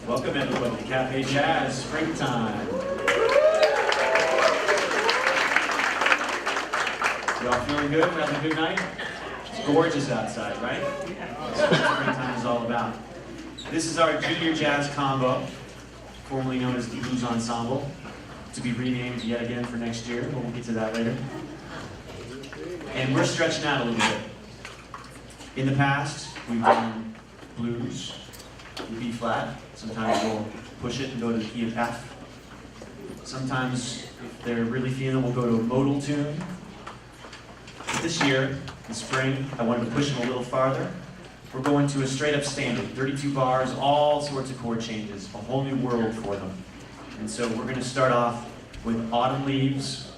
Welcome everybody to Cafe Jazz Springtime. Y'all feeling good? Having a good night? It's gorgeous outside, right? That's what springtime is all about. This is our junior jazz combo, formerly known as the Blues Ensemble, to be renamed yet again for next year, but we'll get to that later. And we're stretching out a little bit. In the past, we've done blues, B flat. Sometimes we'll push it and go to the key of F. Sometimes, if they're really feeling, we'll go to a modal tune. But this year, in spring, I wanted to push them a little farther. We're going to a straight-up standard, 32 bars, all sorts of chord changes, a whole new world for them. And so we're going to start off with Autumn Leaves,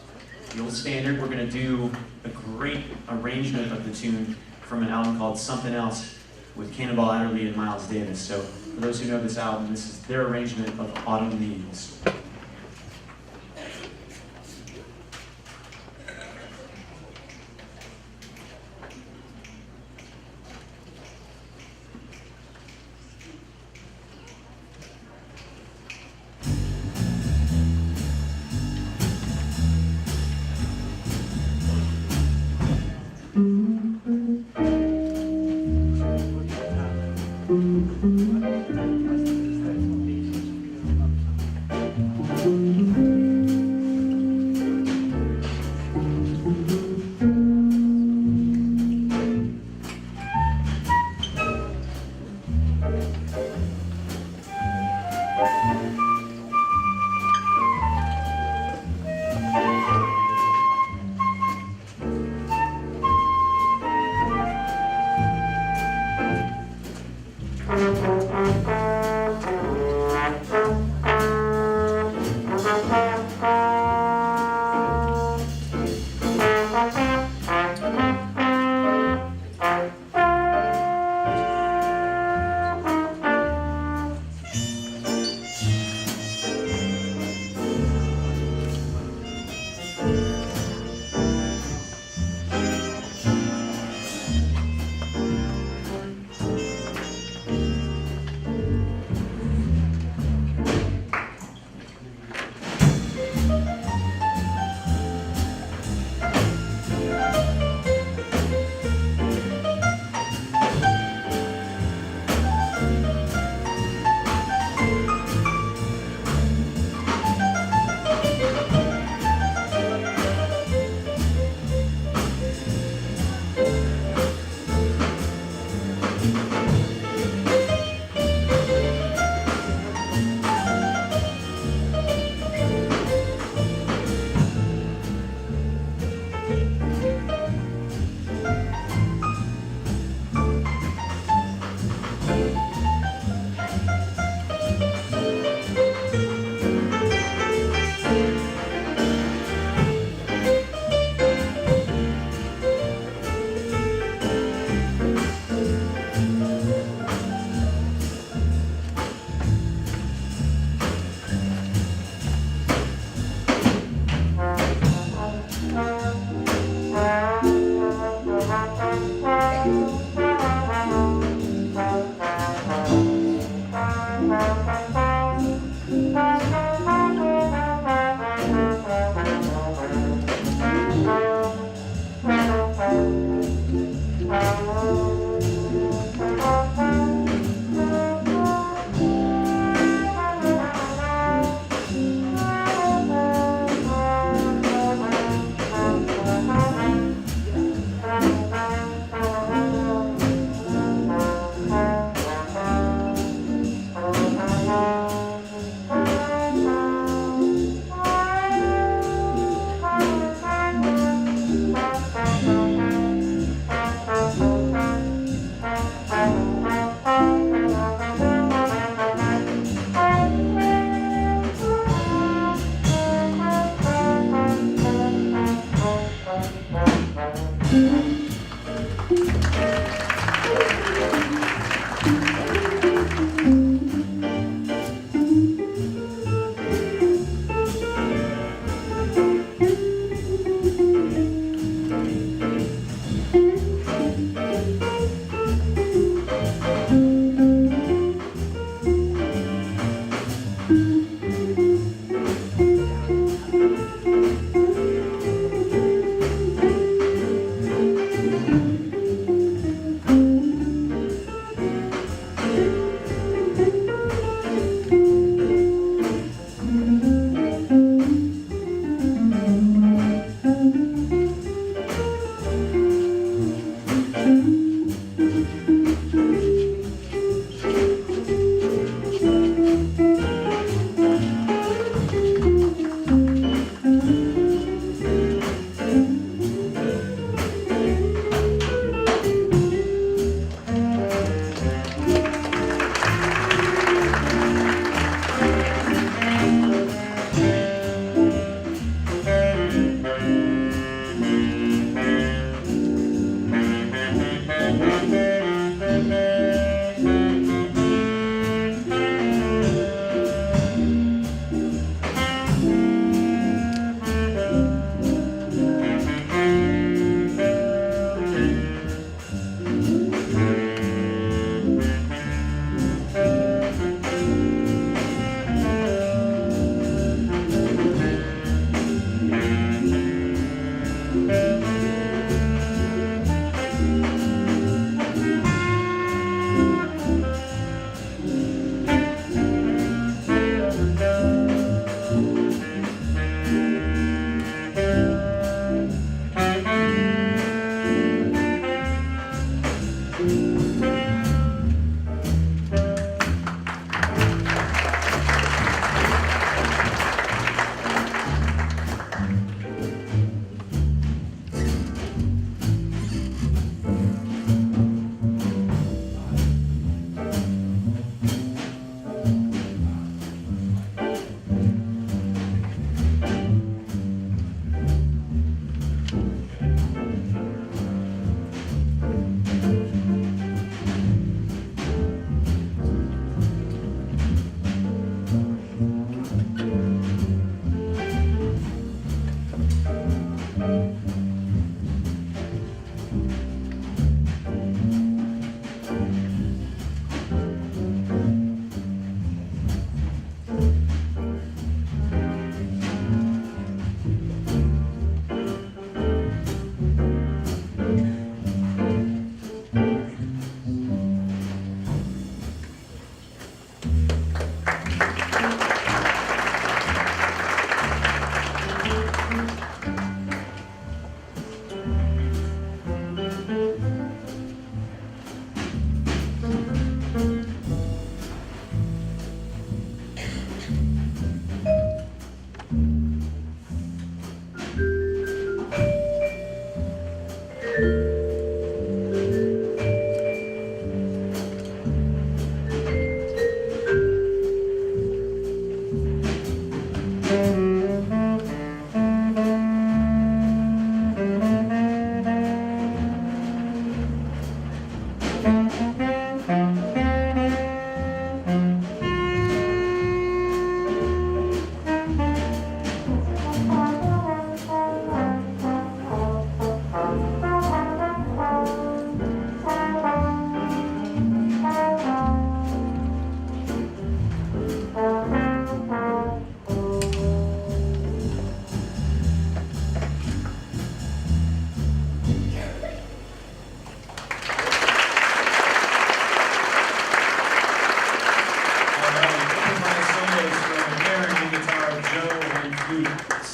the old standard. We're going to do a great arrangement of the tune from an album called Something Else with Cannonball Adderley and Miles Davis. So for those who know this album, this is their arrangement of Autumn Leaves.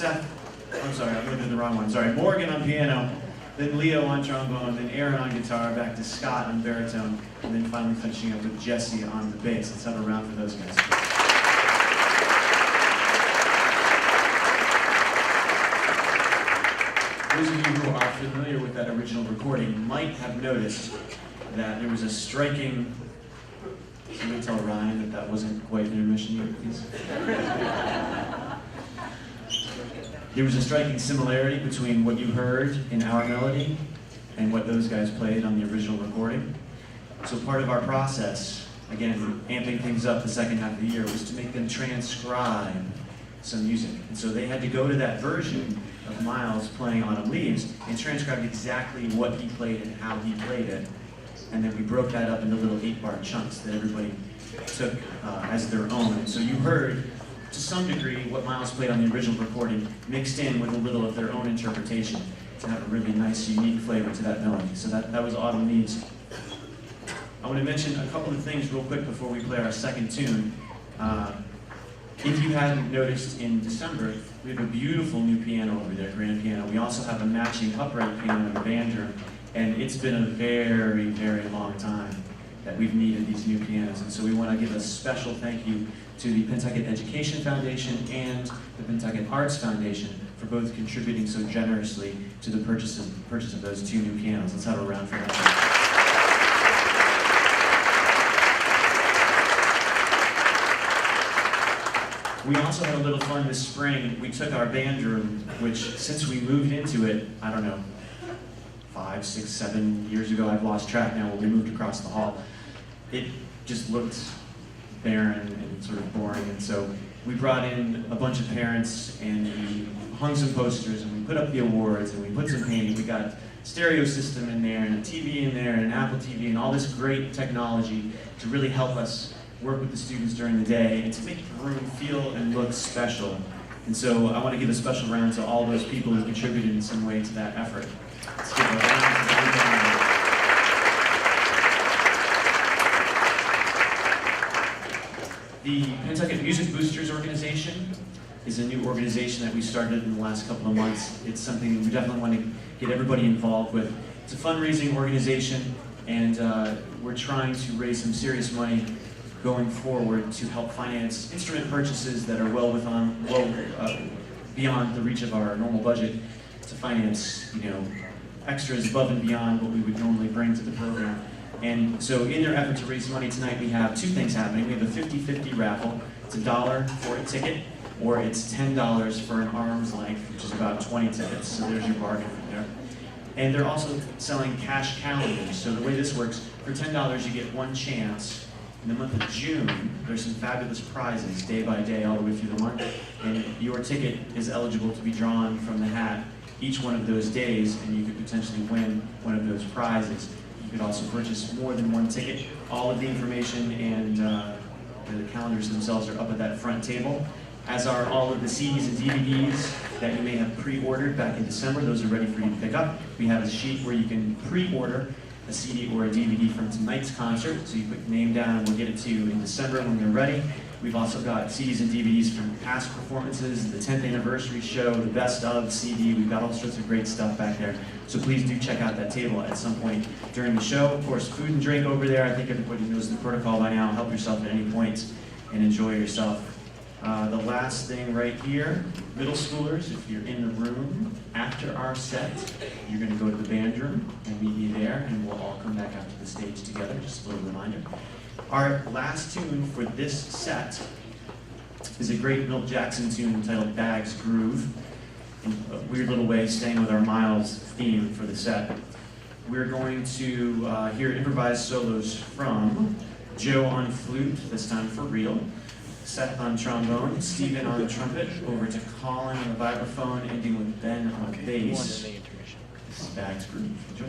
I'm sorry, I'm looking at the wrong one. Sorry, Morgan on piano, then Leo on trombone, then Aaron on guitar, back to Scott on baritone, and then finally finishing up with Jesse on the bass. Let's have a round for those guys. Those of you who are familiar with that original recording might have noticed that there was a striking... Somebody tell Ryan that wasn't quite an intermission yet, please. There was a striking similarity between what you heard in our melody and what those guys played on the original recording. So part of our process, again, amping things up the second half of the year, was to make them transcribe some music. And so they had to go to that version of Miles playing Autumn Leaves and transcribe exactly what he played and how he played it. And then we broke that up into little 8-bar chunks that everybody took as their own. And so you heard, to some degree, what Miles played on the original recording mixed in with a little of their own interpretation to have a really nice, unique flavor to that melody. So that was Autumn Leaves. I want to mention a couple of things real quick before we play our second tune. If you hadn't noticed, in December, we have a beautiful new piano over there, grand piano. We also have a matching upright piano in the band room. And it's been a very, very long time that we've needed these new pianos. And so we want to give a special thank you to the Pentucket Education Foundation and the Pentucket Arts Foundation for both contributing so generously to the purchase of those two new pianos. Let's have a round for that. We also had a little fun this spring. We took our band room, which since we moved into it, I don't know, 5, 6, 7 years ago, I've lost track now, when we moved across the hall, it just looked barren and sort of boring. And so we brought in a bunch of parents and we hung some posters and we put up the awards and we put some painting. We got a stereo system in there and a TV in there and an Apple TV and all this great technology to really help us work with the students during the day and to make the room feel and look special. And so I want to give a special round to all those people who contributed in some way to that effort. Let's give a round to everybody. The Pentucket Music Boosters organization is a new organization that we started in the last couple of months. It's something we definitely want to get everybody involved with. It's a fundraising organization, and we're trying to raise some serious money going forward to help finance instrument purchases that are well beyond the reach of our normal budget, to finance, extras above and beyond what we would normally bring to the program. And so in their effort to raise money tonight, we have two things happening. We have a 50-50 raffle. It's $1 for a ticket, or it's $10 for an arm's length, which is about 20 tickets. So there's your bargain right there. And they're also selling cash calendars. So the way this works, for $10 you get one chance. In the month of June, there's some fabulous prizes, day by day, all the way through the month. And your ticket is eligible to be drawn from the hat each one of those days, and you could potentially win one of those prizes. You could also purchase more than one ticket. All of the information and the calendars themselves are up at that front table, as are all of the CDs and DVDs that you may have pre-ordered back in December. Those are ready for you to pick up. We have a sheet where you can pre-order a CD or a DVD from tonight's concert, so you put your name down and we'll get it to you in December when they're ready. We've also got CDs and DVDs from past performances, the 10th anniversary show, the best of CD. We've got all sorts of great stuff back there. So please do check out that table at some point during the show. Of course, food and drink over there. I think everybody knows the protocol by now. Help yourself at any point and enjoy yourself. The last thing right here, middle schoolers, if you're in the room after our set, you're going to go to the band room and meet me there, and we'll all come back out to the stage together. Just a little reminder. Our last tune for this set is a great Milt Jackson tune entitled Bag's Groove. In a weird little way, staying with our Miles theme for the set. We're going to hear improvised solos from Joe on flute, this time for real, Seth on trombone, Stephen on trumpet, over to Colin on the vibraphone, ending with Ben on bass. This is Bag's Groove. Enjoy.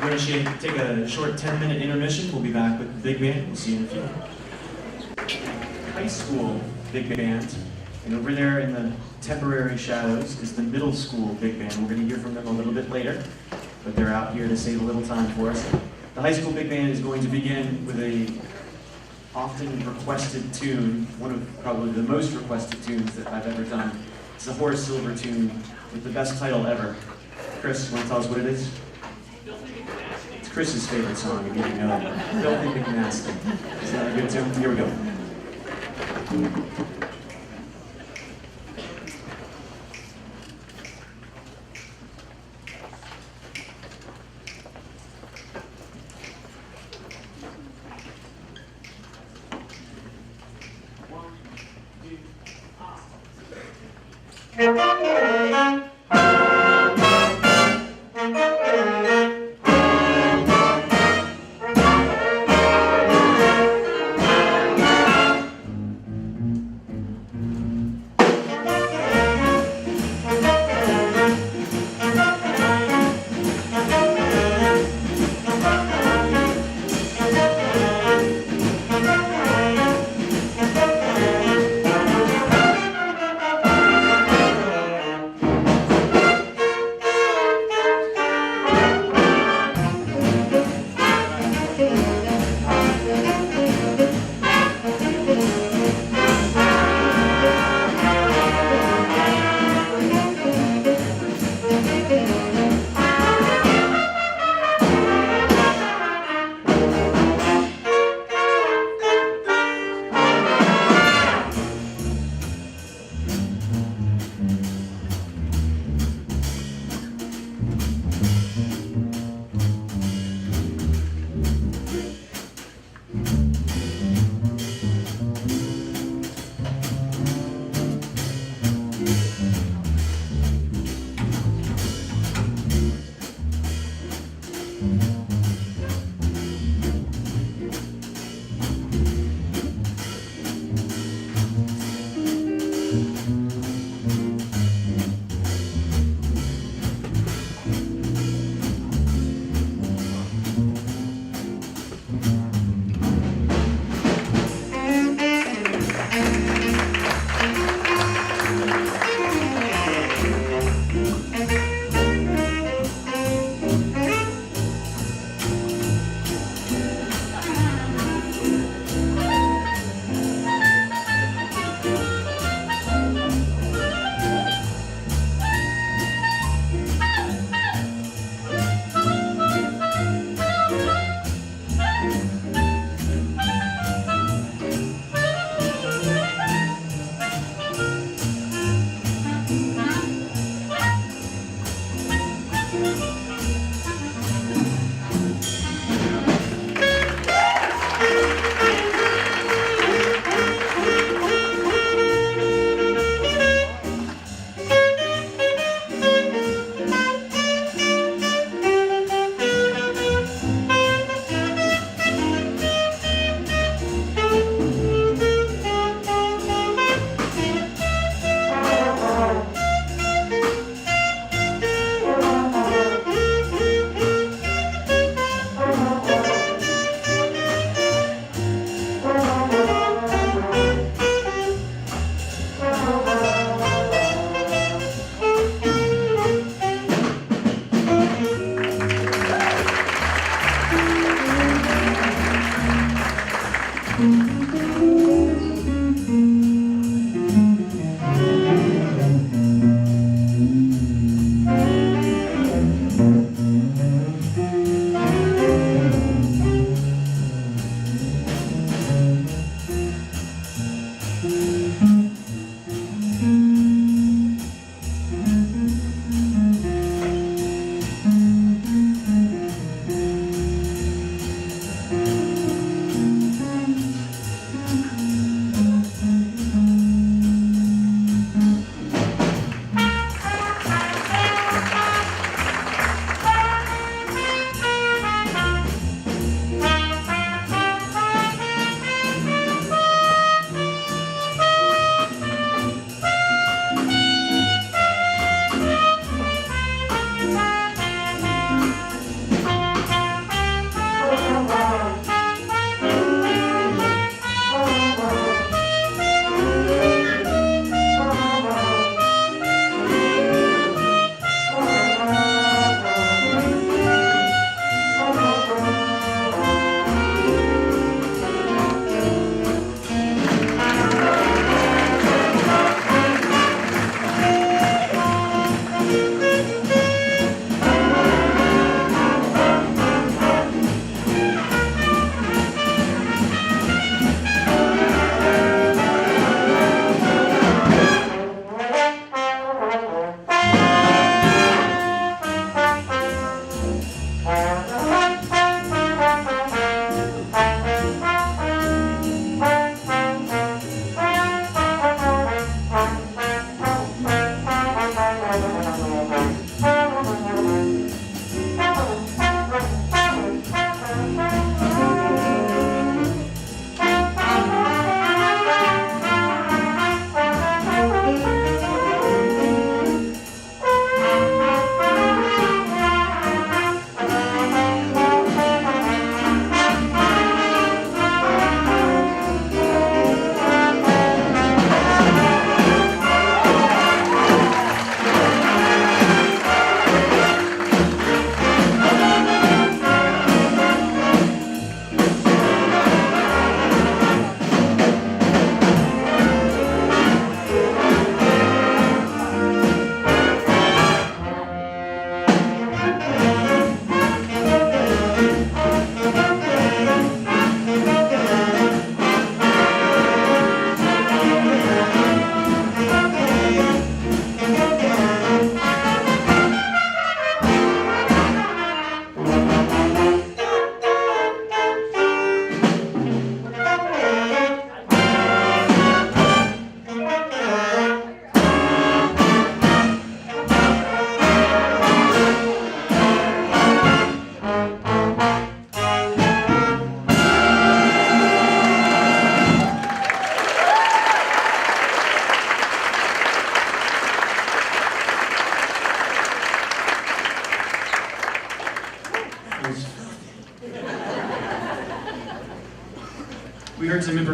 We're going to take a short 10-minute intermission. We'll be back with the big band. We'll see you in a few. High school big band, and over there in the temporary shadows is the middle school big band. We're going to hear from them a little bit later, but they're out here to save a little time for us. The high school big band is going to begin with a often requested tune, one of probably the most requested tunes that I've ever done. It's a Horace Silver tune with the best title ever. Chris, you want to tell us what it is? It's Chris's favorite song, if you didn't know it. Filthy McNasty. Is that a good tune? Here we go.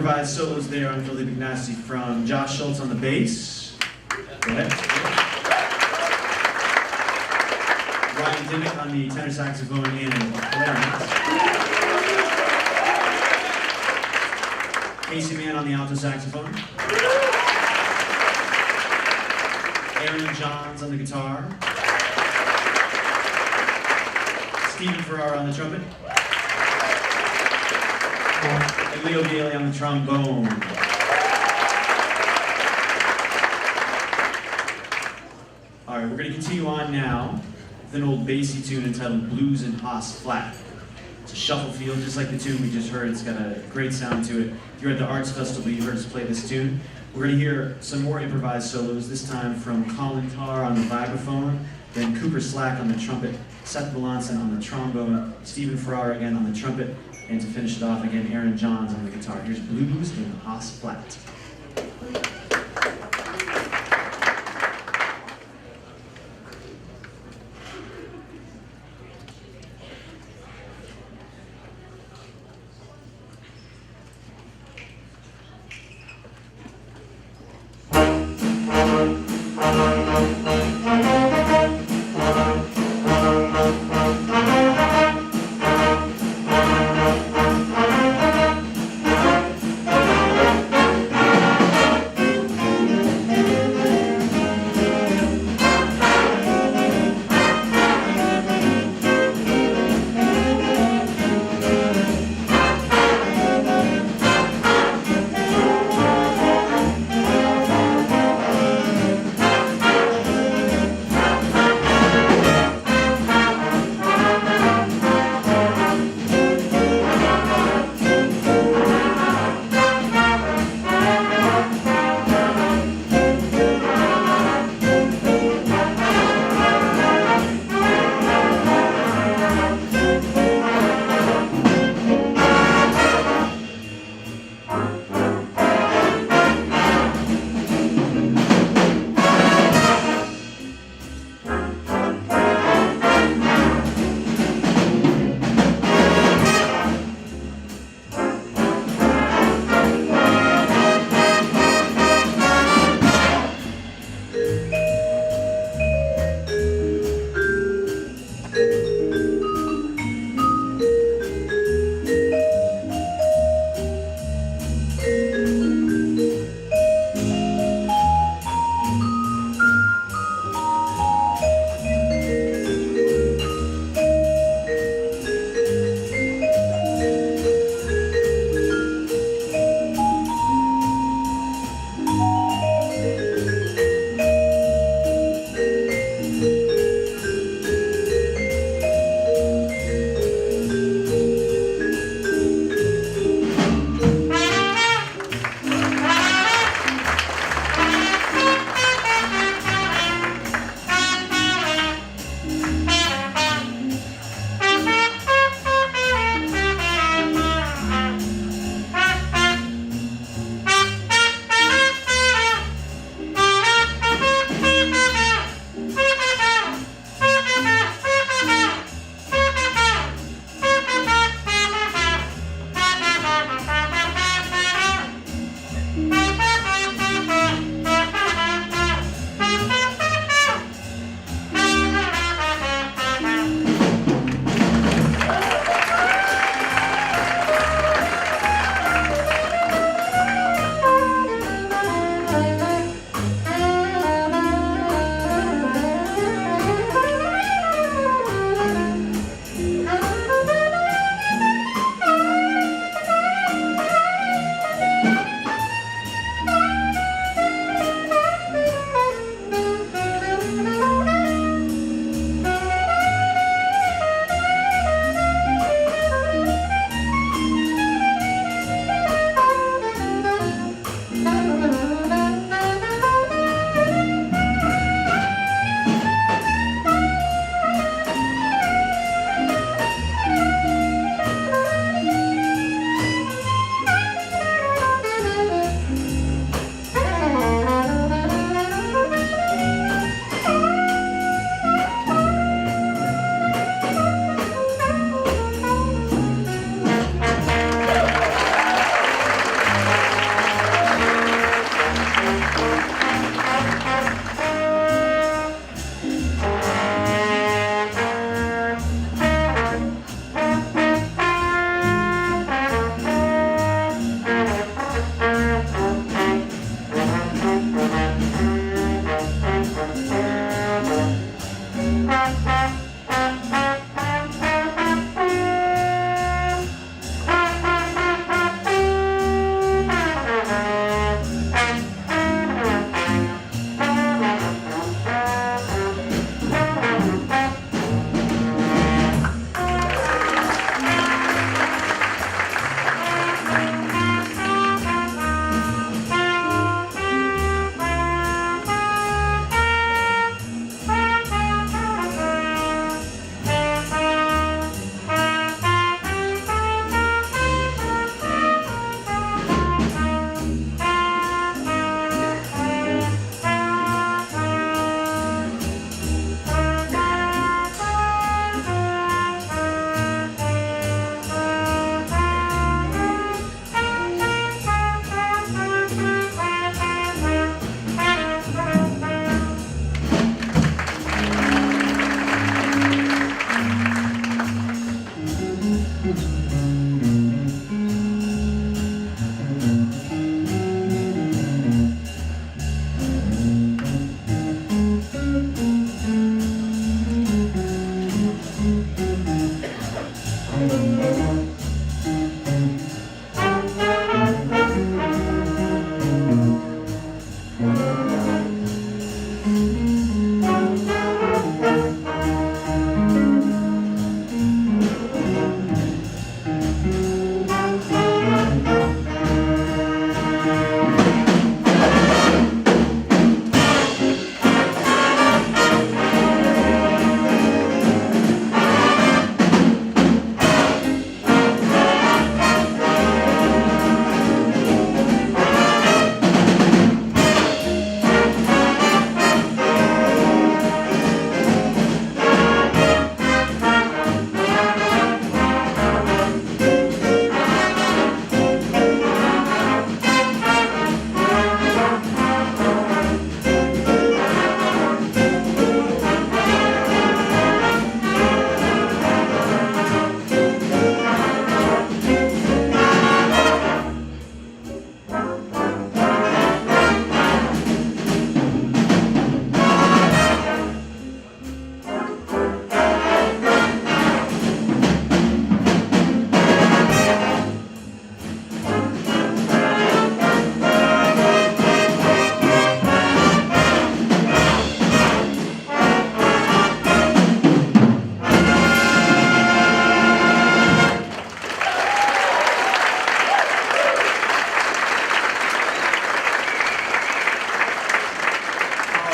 improvised solos there on Philly Pugnacity from Josh Schultz on the bass. Go ahead. Ryan Dimmick on the tenor saxophone and clarinet. Casey Mann on the alto saxophone. Aaron Johns on the guitar. Stephen Ferrara on the trumpet. And Leo Gailey on the trombone. All right, we're going to continue on now with an old bassy tune entitled Blues in Haas Flat. It's a shuffle feel, just like the tune we just heard. It's got a great sound to it. If you're at the Arts Festival, you heard us play this tune. We're going to hear some more improvised solos, this time from Colin Tarr on the vibraphone, then Cooper Slack on the trumpet, Seth Melanson on the trombone, Stephen Ferrara again on the trumpet, and to finish it off again, Aaron Johns on the guitar. Here's Blues in Haas Flat.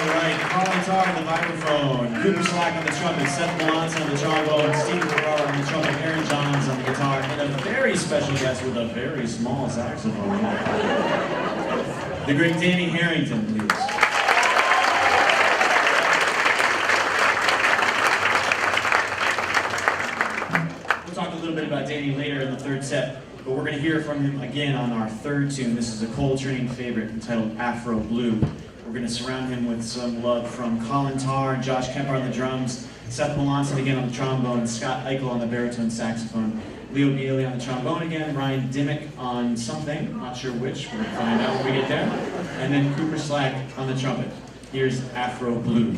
right, Colin Tarr on the microphone, Cooper Slack on the trumpet, Seth Gallant on the trombone, Steve Ferrara on the trumpet, Aaron Johns on the guitar, and a very special guest with a very small saxophone. The great Danny Harrington, please. We'll talk a little bit about Danny later in the third set, but we're going to hear from him again on our third tune. This is a Coltrane favorite entitled Afro Blue. We're going to surround him with some love from Colin Tarr, Josh Kemper on the drums, Seth Melanson again on the trombone, Scott Eichel on the baritone saxophone, Leo Bailey on the trombone again, Ryan Dimmick on something, not sure which, we're going to find out when we get there, and then Cooper Slack on the trumpet. Here's Afro Blue.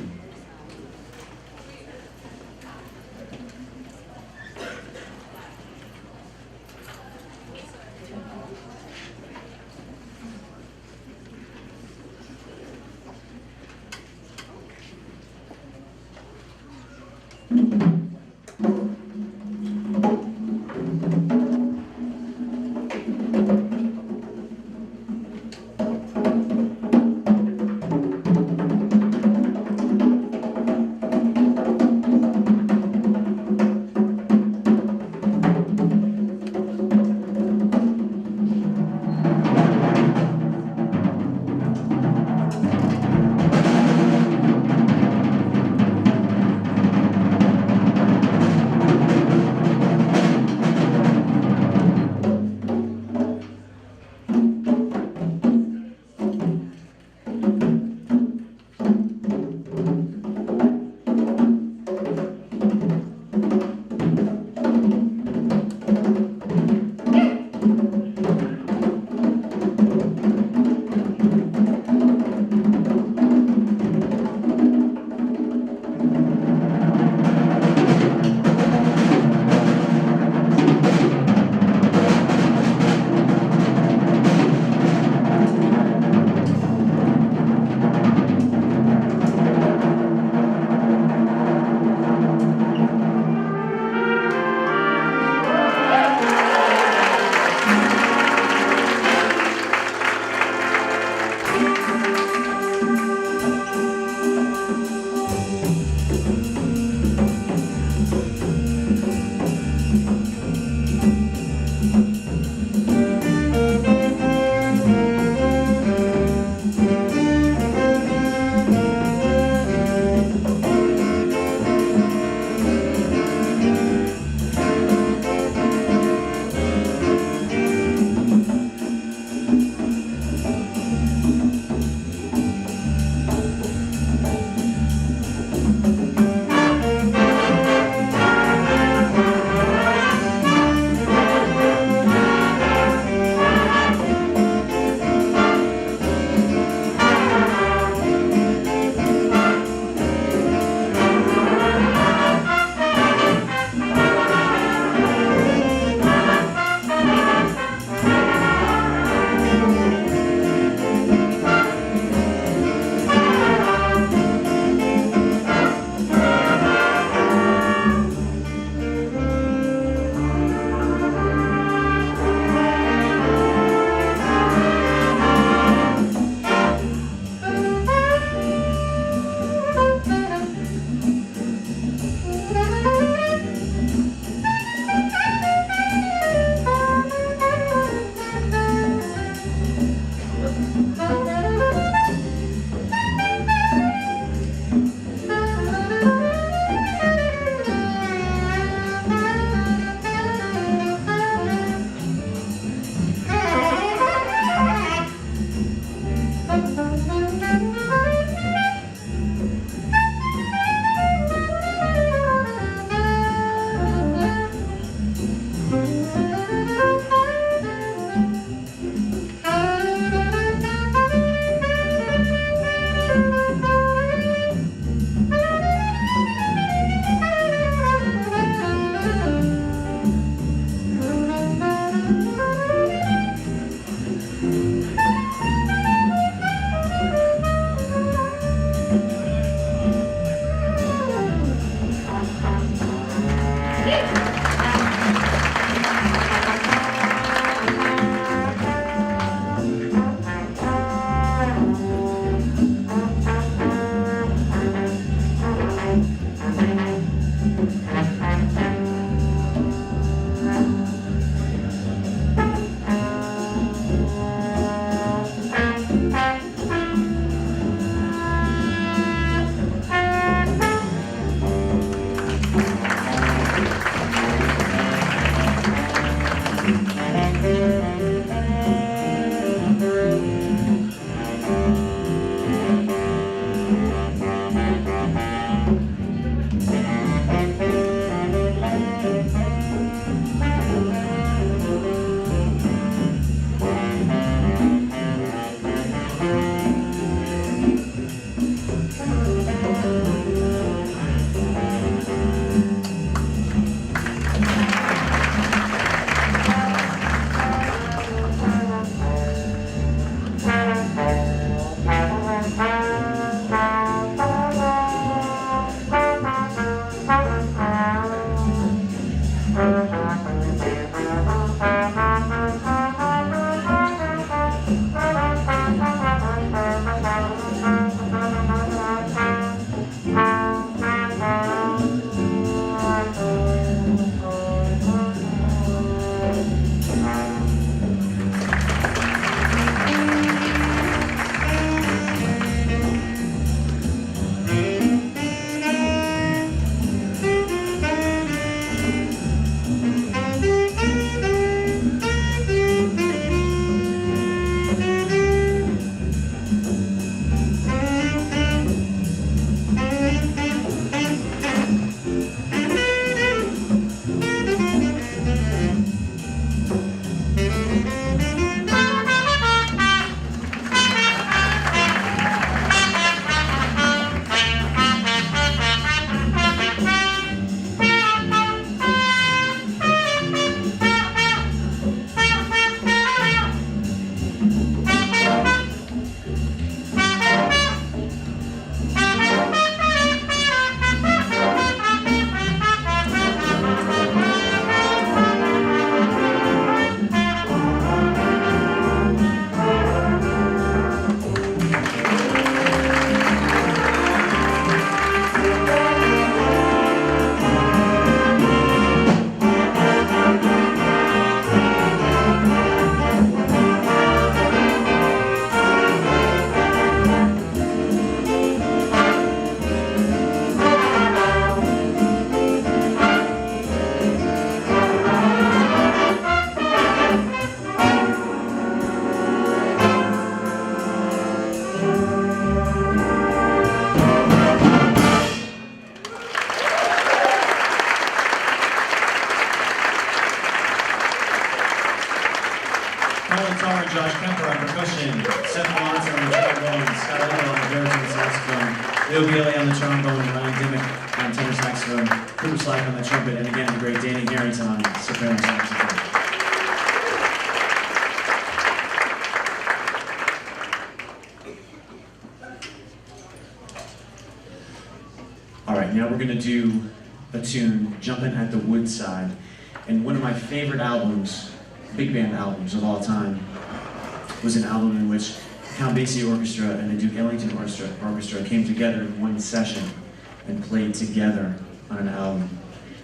Bill Bailey on the trombone, and Ryan Dimmick on tenor saxophone, Cooper Slack on the trumpet, and again the great Danny Harrington on soprano saxophone. All right, now we're going to do a tune, Jumpin' at the Woodside. And one of my favorite albums, big band albums of all time, was an album in which Count Basie Orchestra and the Duke Ellington Orchestra came together in one session and played together on an album.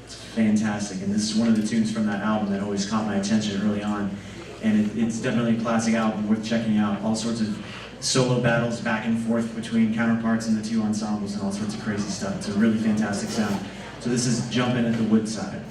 It's fantastic, and this is one of the tunes from that album that always caught my attention early on. And it's definitely a classic album worth checking out. All sorts of solo battles back and forth between counterparts in the two ensembles and all sorts of crazy stuff. It's a really fantastic sound. So this is Jumpin' at the Woodside.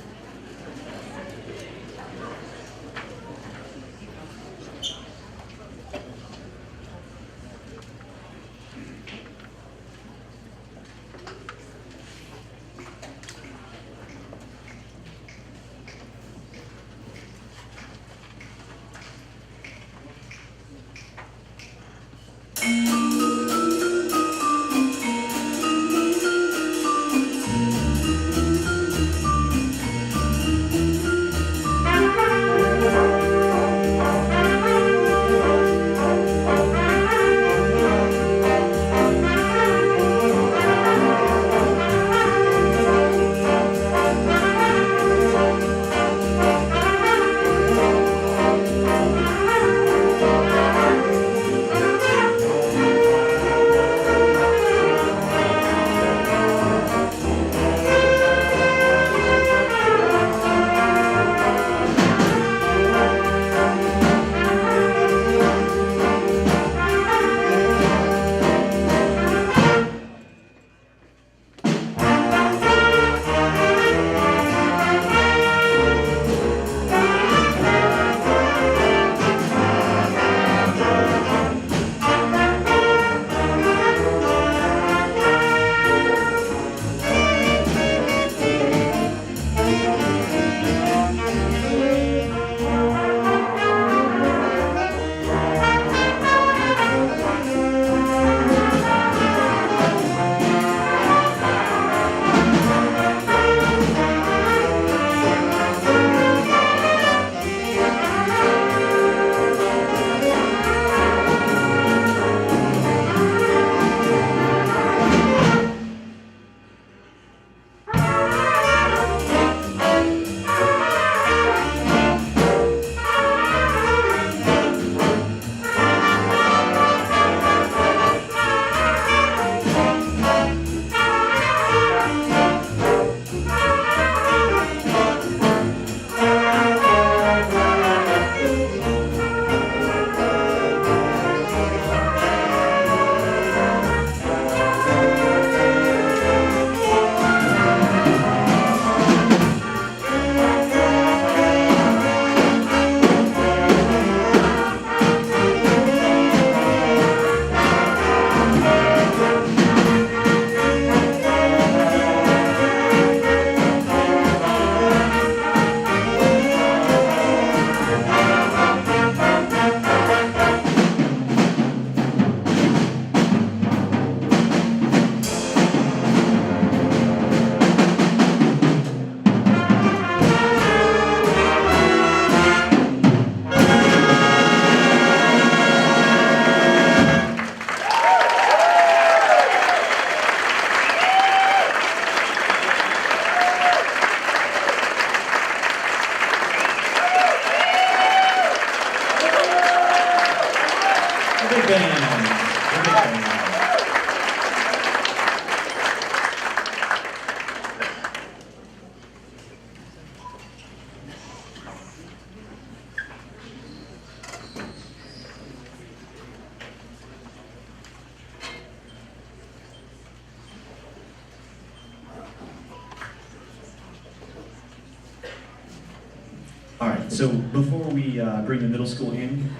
All right, so before we bring the middle school in,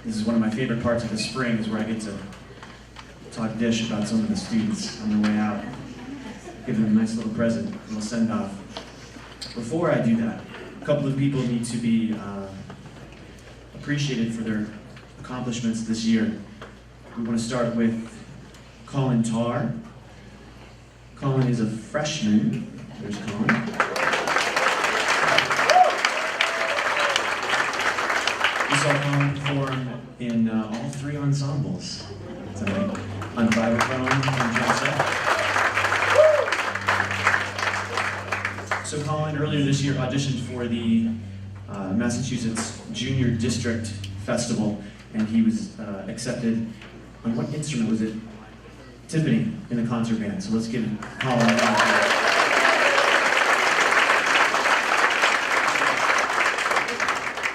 this is one of my favorite parts of the spring, is where I get to talk dish about some of the students on their way out, give them a nice little present, a little send-off. Before I do that, a couple of people need to be appreciated for their accomplishments this year. We want to start with Colin Tarr, Colin is a freshman. There's Colin. We saw Colin perform in all 3 ensembles tonight. On vibraphone, on drum set. So Colin, earlier this year, auditioned for the Massachusetts Junior District Festival, and he was accepted on what instrument was it? Tiffany in the concert band. So let's give Colin a round.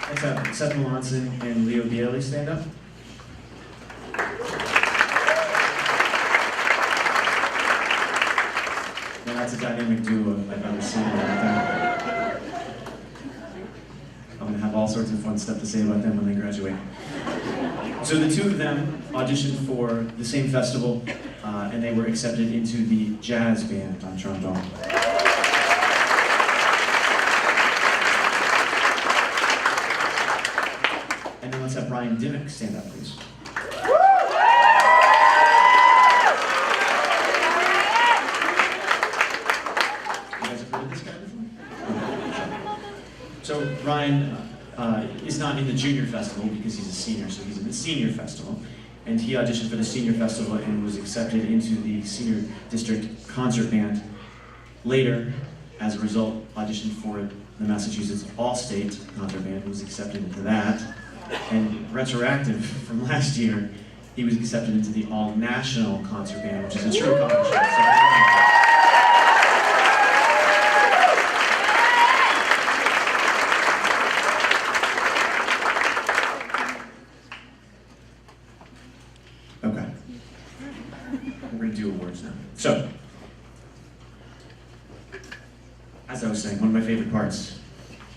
Let's have Seth Melanson and Leo Bialy stand up. Now that's a dynamic duo I've never seen right there. I'm going to have all sorts of fun stuff to say about them when they graduate. So the 2 of them auditioned for the same festival, and they were accepted into the jazz band on trombone. And then let's have Brian Dimmick stand up, please. You guys have heard of this guy before? So Brian is not in the junior festival because he's a senior, so he's in the senior festival. And he auditioned for the senior festival and was accepted into the senior district concert band. Later, as a result, auditioned for the Massachusetts All-State concert band and was accepted into that. And retroactive from last year, he was accepted into the All-National concert band, which is a true accomplishment. Okay. We're going to do awards now. So, as I was saying, one of my favorite parts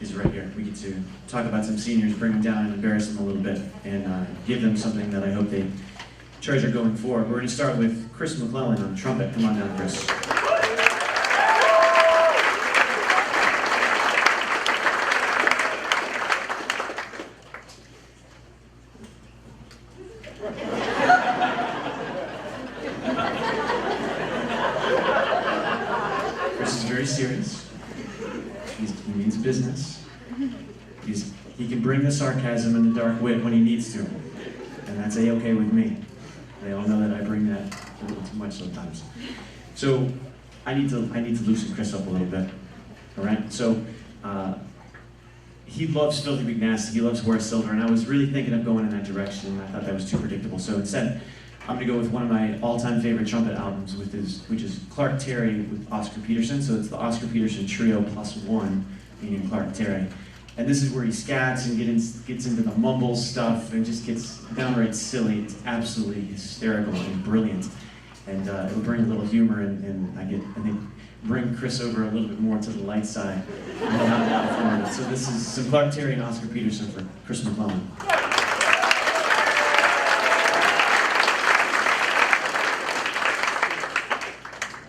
is right here. We get to talk about some seniors, bring them down and embarrass them a little bit, and give them something that I hope they treasure going forward. We're going to start with Chris McClellan on trumpet. Come on down, Chris. Very serious. He means business. He can bring the sarcasm and the dark wit when he needs to, and that's a-okay with me. They all know that I bring that a little too much sometimes. So I need to loosen Chris up a little bit. All right. So he loves Filthy McNasty. He loves Horace Silver, and I was really thinking of going in that direction, and I thought that was too predictable. So instead, I'm going to go with one of my all-time favorite trumpet albums, which is Clark Terry with Oscar Peterson. So it's the Oscar Peterson Trio +1, meaning Clark Terry. And this is where he scats and gets into the mumble stuff and just gets downright silly. It's absolutely hysterical and brilliant. And it'll bring a little humor, and I think bring Chris over a little bit more to the light side. And we'll have a lot of fun with it. So this is some Clark Terry and Oscar Peterson for Chris McClellan.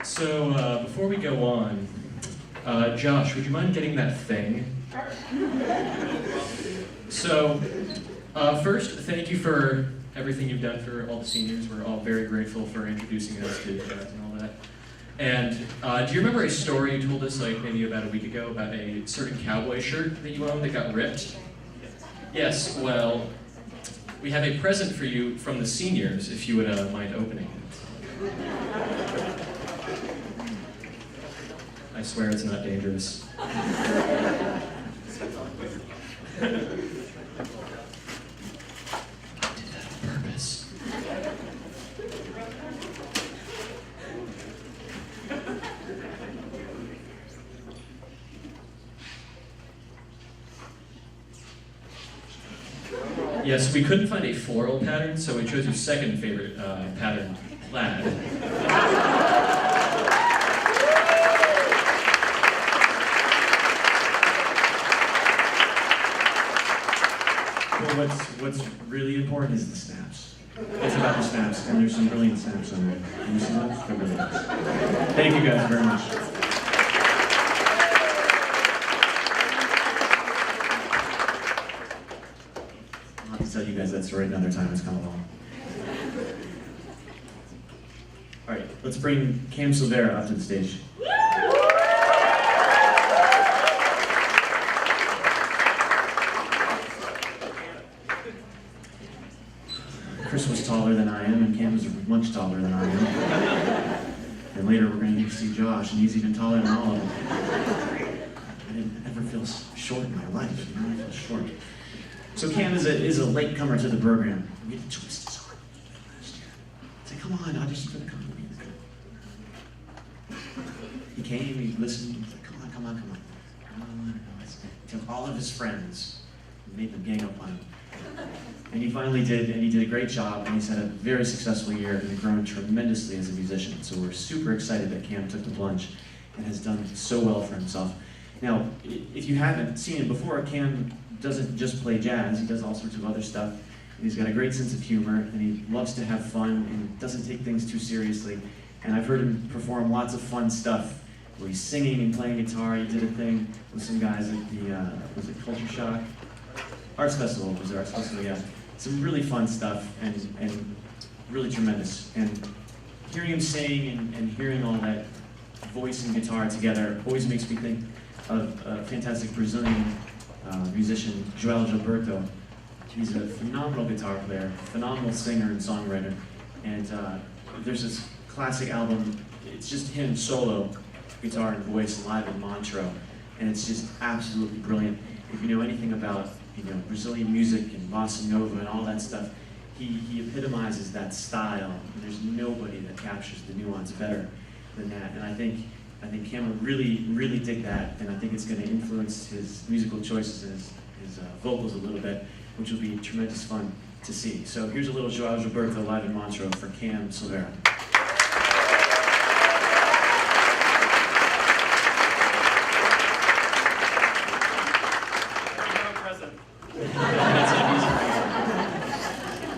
So before we go on, Josh, would you mind getting that thing? So first, thank you for everything you've done for all the seniors. We're all very grateful for introducing us to jazz and all that. And do you remember a story you told us like maybe about a week ago about a certain cowboy shirt that you owned that got ripped? Yes, well, we have a present for you from the seniors if you would mind opening it. I swear it's not dangerous. I did that on purpose. Yes, we couldn't find a floral pattern, so we chose your second favorite pattern, plaid. Well, what's really important is the snaps. It's about the snaps, and there's some brilliant snaps on there. Can you see those? They're really nice. Thank you guys very much. I'll have to tell you guys that story another time. It's kind of long. All right, let's bring Cam Silvera up to the stage. Chris was taller than I am, and Cam was much taller than I am. And later we're going to see Josh, and he's even taller than all of them. I didn't ever feel short in my life, you know, I feel short. So Cam is a latecomer to the program. We had to twist his arm last year. Say, come on, audition for the company. He came, he listened, he was like, come on. He took all of his friends and made them gang up on him. And he finally did, and he did a great job, and he's had a very successful year and grown tremendously as a musician. So we're super excited that Cam took the plunge and has done so well for himself. Now, if you haven't seen him before, Cam doesn't just play jazz, he does all sorts of other stuff. And he's got a great sense of humor, and he loves to have fun, and doesn't take things too seriously. And I've heard him perform lots of fun stuff, where he's singing and playing guitar. He did a thing with some guys at the, was it Culture Shock? Arts Festival, was it Arts Festival, yeah. Some really fun stuff, and really tremendous. And hearing him sing and hearing all that voice and guitar together always makes me think of a fantastic Brazilian musician, Joel Gilberto. He's a phenomenal guitar player, phenomenal singer and songwriter. And there's this classic album, it's just him solo, guitar and voice, live in Montreux. And it's just absolutely brilliant. If you know anything about Brazilian music and bossa nova and all that stuff, he epitomizes that style. And there's nobody that captures the nuance better than that. And I think Cam would really dig that, and I think it's going to influence his musical choices and his vocals a little bit, which will be tremendous fun to see. So here's a little Joao Gilberto live in Montreux for Cam Silvera.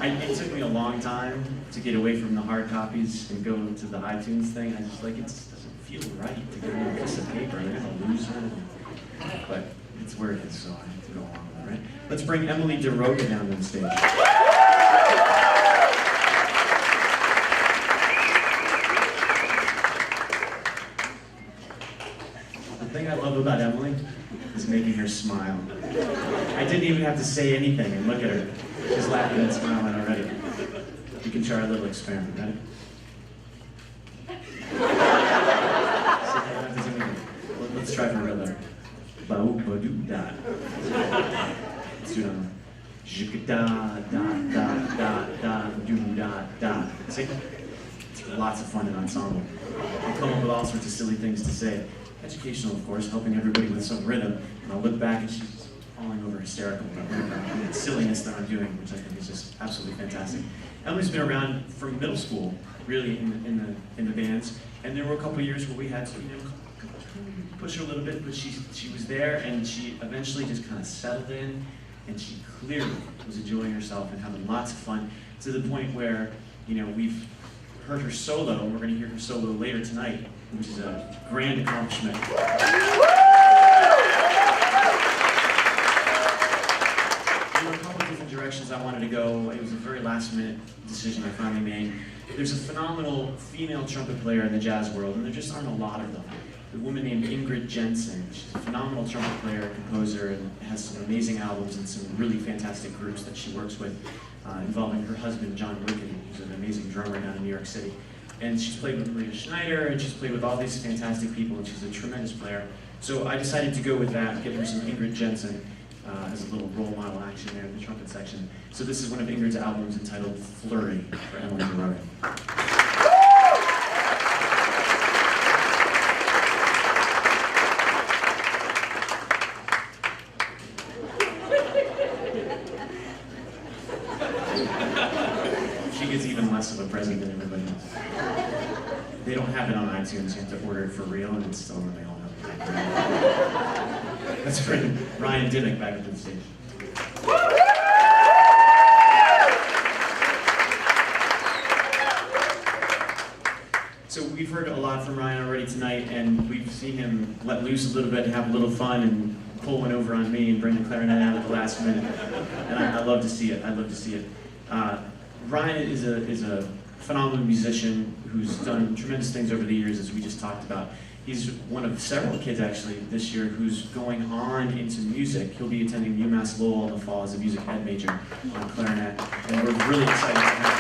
It took me a long time to get away from the hard copies and go to the iTunes thing. I just like, it just doesn't feel right to get a piece of paper. I'm gonna lose it. But it's where it is, so I have to go along with it, right? Let's bring Emily DeRoca down to the stage. The thing I love about Emily is making her smile. I didn't even have to say anything, and look at her. She's laughing and smiling already. You can try a little experiment, right? Let's try for real there. Ba-oo-ba-doo-da. Let's do another one. J-ka-da-da-da-da-da-doo-da-da. See? It's lots of fun in ensemble. I'll come up with all sorts of silly things to say. Educational, of course, helping everybody with some rhythm. And I'll look back and she's falling over hysterical about the silliness that I'm doing, which I think is just absolutely fantastic. Emily's been around from middle school, really, in the bands, and there were a couple of years where we had to, push her a little bit, but she was there, and she eventually just kind of settled in, and she clearly was enjoying herself and having lots of fun, to the point where, we've heard her solo, and we're going to hear her solo later tonight, which is a grand accomplishment. There were a couple of different directions I wanted to go. It was a very last-minute decision I finally made. There's a phenomenal female trumpet player in the jazz world, and there just aren't a lot of them. A woman named Ingrid Jensen. She's a phenomenal trumpet player, composer, and has some amazing albums and some really fantastic groups that she works with, involving her husband, John Wicken, who's an amazing drummer down in New York City. And she's played with Maria Schneider, and she's played with all these fantastic people, and she's a tremendous player. So I decided to go with that, give her some Ingrid Jensen as a little role model action there in the trumpet section. So this is one of Ingrid's albums entitled Flurry for Emily DeRoca. She gets even less of a present than everybody else. They don't have it on iTunes, you have to order it for real, and it's still in the mail. Let's bring Ryan Dimmick back up to the stage. So we've heard a lot from Ryan already tonight, and we've seen him let loose a little bit and have a little fun and pull one over on me and bring the clarinet out at the last minute. And I love to see it. I love to see it. Ryan is a phenomenal musician who's done tremendous things over the years, as we just talked about. He's one of several kids, actually, this year who's going on into music. He'll be attending UMass Lowell in the fall as a music ed major on clarinet, and we're really excited to have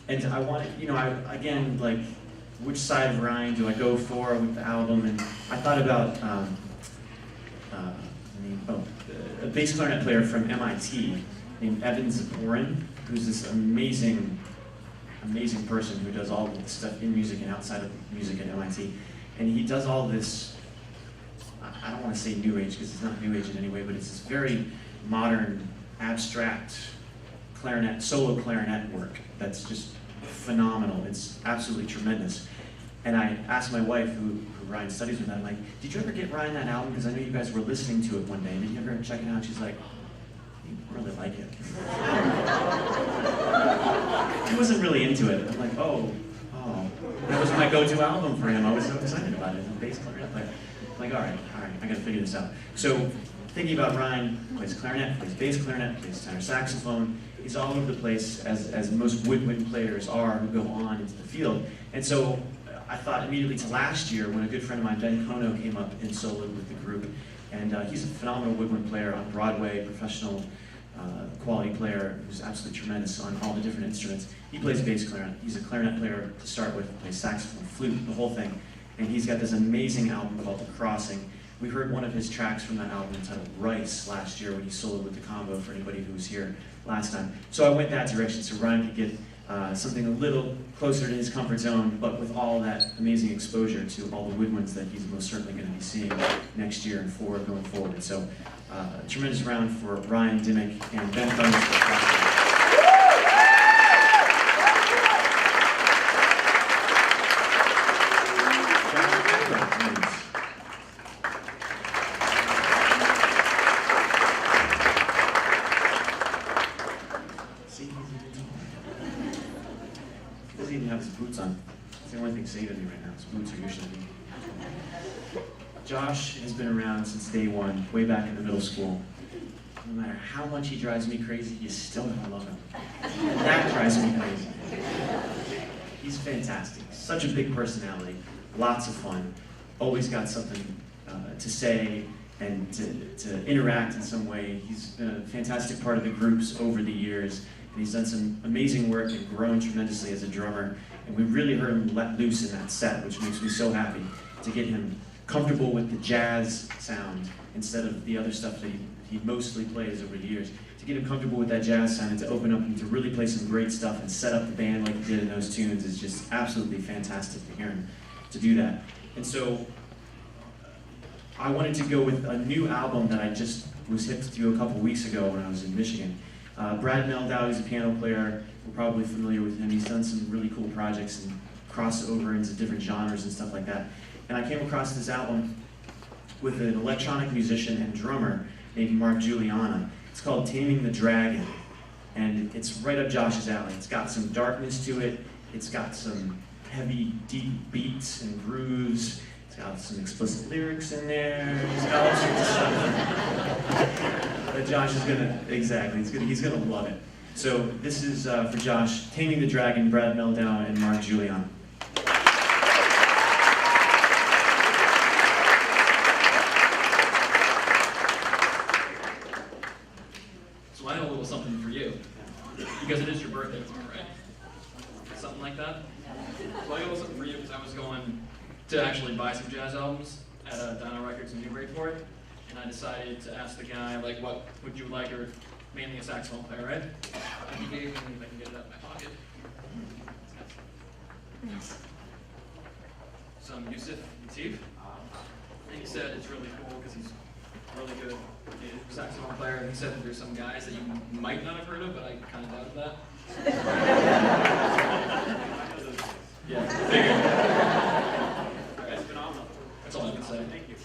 him. And I wanted, again, like, which side of Ryan do I go for with the album? And I thought about a bass clarinet player from MIT named Evan Zaporin, who's this amazing person who does all of the stuff in music and outside of music at MIT. And he does all this, I don't want to say new age because it's not new age in any way, but it's this very modern, abstract clarinet, solo clarinet work that's just phenomenal. It's absolutely tremendous. And I asked my wife, who Ryan studies with, I'm like, did you ever get Ryan that album? Because I know you guys were listening to it one day. Did you ever check it out? She's like, you really like it. He wasn't really into it. I'm like, oh. That was my go-to album for him. I was so excited about it. I'm a bass clarinet player. I'm like, all right, I gotta figure this out. So, thinking about Ryan, plays clarinet, plays bass clarinet, plays tenor saxophone. He's all over the place, as most woodwind players are who go on into the field. And so, I thought immediately to last year when a good friend of mine, Ben Kono, came up and soloed with the group. And he's a phenomenal woodwind player on Broadway, professional quality player who's absolutely tremendous on all the different instruments. He plays bass clarinet. He's a clarinet player to start with, plays saxophone, flute, the whole thing. And he's got this amazing album called The Crossing. We heard one of his tracks from that album entitled Rice last year when he soloed with the combo for anybody who was here last time. So I went that direction so Ryan could get something a little closer to his comfort zone, but with all that amazing exposure to all the woodwinds that he's most certainly going to be seeing next year and going forward. So, a tremendous round for Ryan Dimmick and Ben Thunder. He doesn't even have his boots on. It's the only thing saving me right now. His boots are usually. Josh has been around since day one, way back in the middle school. No matter how much he drives me crazy, you still gotta love him. That drives me crazy. He's fantastic. Such a big personality. Lots of fun. Always got something to say and to interact in some way. He's been a fantastic part of the groups over the years. And he's done some amazing work and grown tremendously as a drummer. And we really heard him let loose in that set, which makes me so happy to get him comfortable with the jazz sound instead of the other stuff that he mostly plays over the years. To get him comfortable with that jazz sound and to open up and to really play some great stuff and set up the band like he did in those tunes is just absolutely fantastic to hear him to do that. And so I wanted to go with a new album that I just was hip to a couple weeks ago when I was in Michigan. Brad Meldau, he's a piano player. We're probably familiar with him. He's done some really cool projects and crossover into different genres and stuff like that. And I came across this album with an electronic musician and drummer named Mark Giuliana. It's called Taming the Dragon. And it's right up Josh's alley. It's got some darkness to it. It's got some heavy, deep beats and grooves. It's got some explicit lyrics in there. It's got all sorts of stuff that Josh is he's gonna love it. So this is for Josh, Taming the Dragon, Brad Meldau, and Mark Giuliana. So I have a little something for you, because it is your birthday tomorrow, right? Something like that. So I got a little something for you because I was going to actually buy some jazz albums at Dino Records in Newburyport, and I decided to ask the guy, like, what would you like, or mainly a saxophone player, right? And he gave me, if I can get it out of my pocket, some Yusuf Lateef. And he said it's really cool because he's really good saxophone player, and he said that there's some guys that you might not have heard of, but I kind of doubted that. Yeah, figured. That's phenomenal. That's all I can say. Thank you.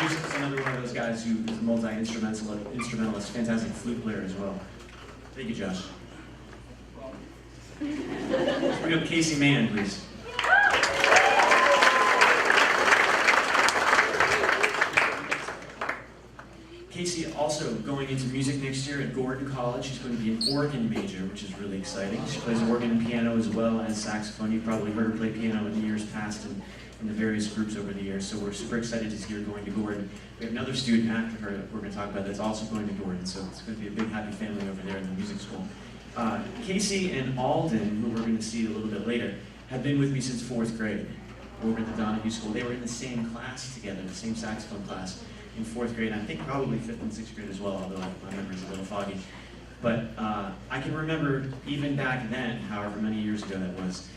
Yusuf is another one of those guys who is a multi-instrumentalist, fantastic flute player as well. Thank you, Josh. Let's bring up Casey Mann, please. Casey also going into music next year at Gordon College. She's going to be an organ major, which is really exciting. She plays organ and piano as well as saxophone. You've probably heard her play piano in the years past and in the various groups over the years, so we're super excited to see her going to Gordon. We have another student after her that we're going to talk about that's also going to Gordon, so it's going to be a big happy family over there in the music school. Casey and Alden, who we're going to see a little bit later, have been with me since 4th grade over at the Donahue School. They were in the same class together, the same saxophone class in 4th grade, and I think probably 5th and 6th grade as well, although my memory's a little foggy. But I can remember even back then, however many years ago that was,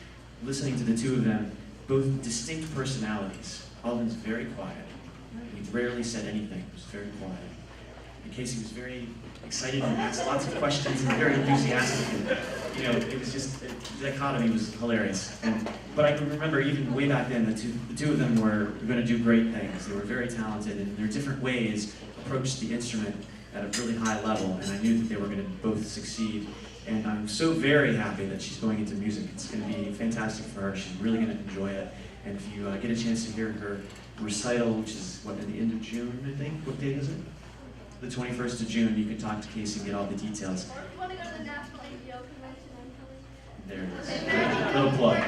listening to the two of them, both distinct personalities. Alden's very quiet. He rarely said anything. He was very quiet. And Casey was very excited and asked lots of questions and very enthusiastic. And, you know, it was just, the dichotomy was hilarious. But I can remember even way back then, the two of them were going to do great things. They were very talented, and their different ways approached the instrument at a really high level, and I knew that they were going to both succeed. And I'm so very happy that she's going into music. It's going to be fantastic for her. She's really going to enjoy it. And if you get a chance to hear her recital, which is, what, at the end of June, I think? What date is it? The 21st of June. You can talk to Casey and get all the details. Or if you want to go to the National APO Convention, I'm There it is. Little plug.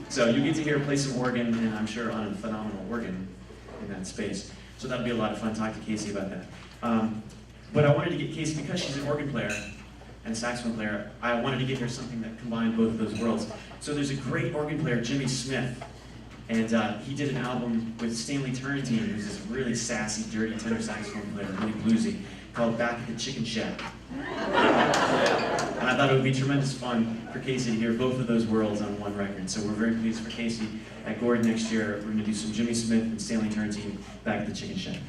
So you get to hear her play some organ, and I'm sure on a phenomenal organ in that space. So that'll be a lot of fun. Talk to Casey about that. But I wanted to get Casey, because she's an organ player and a saxophone player, I wanted to get her something that combined both of those worlds. So there's a great organ player, Jimmy Smith, and he did an album with Stanley Turrentine, who's this really sassy, dirty tenor saxophone player, really bluesy, called Back at the Chicken Shack. And I thought it would be tremendous fun for Casey to hear both of those worlds on one record. So we're very pleased for Casey at Gordon next year. We're going to do some Jimmy Smith and Stanley Turrentine, Back at the Chicken Shack.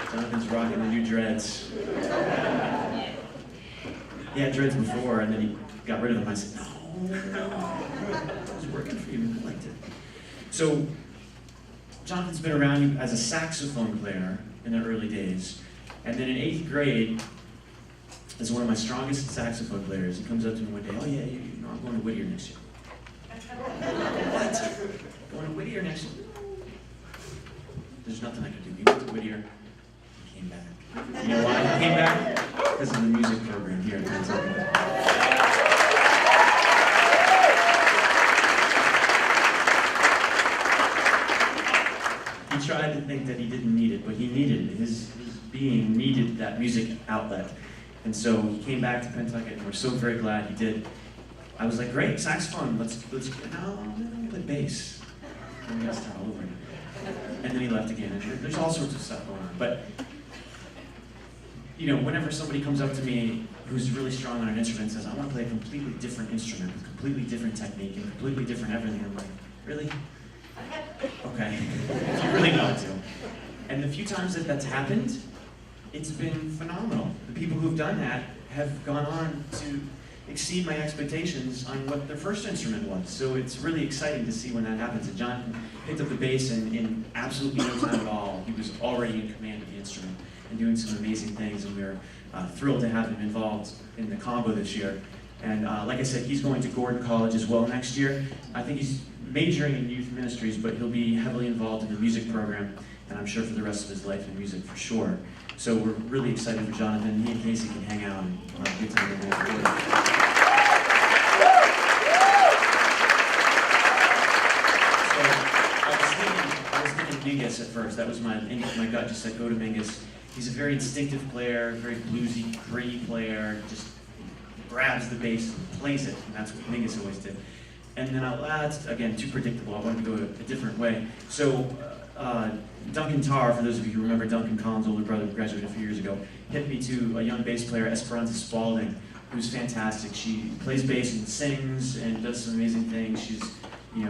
Jonathan's rocking the new dreads. He had dreads before, and then he got rid of them. I said, no, it was working for you. I liked it. So, Jonathan's been around as a saxophone player in the early days, and then in 8th grade, as one of my strongest saxophone players, he comes up to me one day, oh yeah, you know, I'm going to Whittier next year. What? Going to Whittier next year? There's nothing I could do. He went to Whittier, he came back. You know why he came back? Because of the music program here at Pennsylvania. He tried to think that he didn't need it, but he needed it. His being needed that music outlet. And so he came back to Pentucket, and we're so very glad he did. I was like, great, saxophone, let's no, play bass. And we got to start all over again. And then he left again, and there's all sorts of stuff going on. But, you know, whenever somebody comes up to me who's really strong on an instrument and says, I want to play a completely different instrument, with completely different technique, and completely different everything, I'm like, really? Okay, if you really want to. And the few times that that's happened, it's been phenomenal. The people who've done that have gone on to exceed my expectations on what their first instrument was. So it's really exciting to see when that happens. And Jonathan picked up the bass, and in absolutely no time at all, he was already in command of the instrument and doing some amazing things, and we're thrilled to have him involved in the combo this year. And like I said, he's going to Gordon College as well next year. I think he's majoring in youth ministries, but he'll be heavily involved in the music program, and I'm sure for the rest of his life in music for sure. So we're really excited for Jonathan. He and Casey can hang out and have a good time with him. I was thinking Mingus at first. That was my gut just said go to Mingus. He's a very instinctive player, very bluesy, gritty player, just grabs the bass and plays it, and that's what Mingus always did. And then that's, again, too predictable. I wanted to go a different way. So Duncan Tarr, for those of you who remember Duncan Collins' older brother who graduated a few years ago, hit me to a young bass player, Esperanza Spalding, who's fantastic. She plays bass and sings and does some amazing things. She's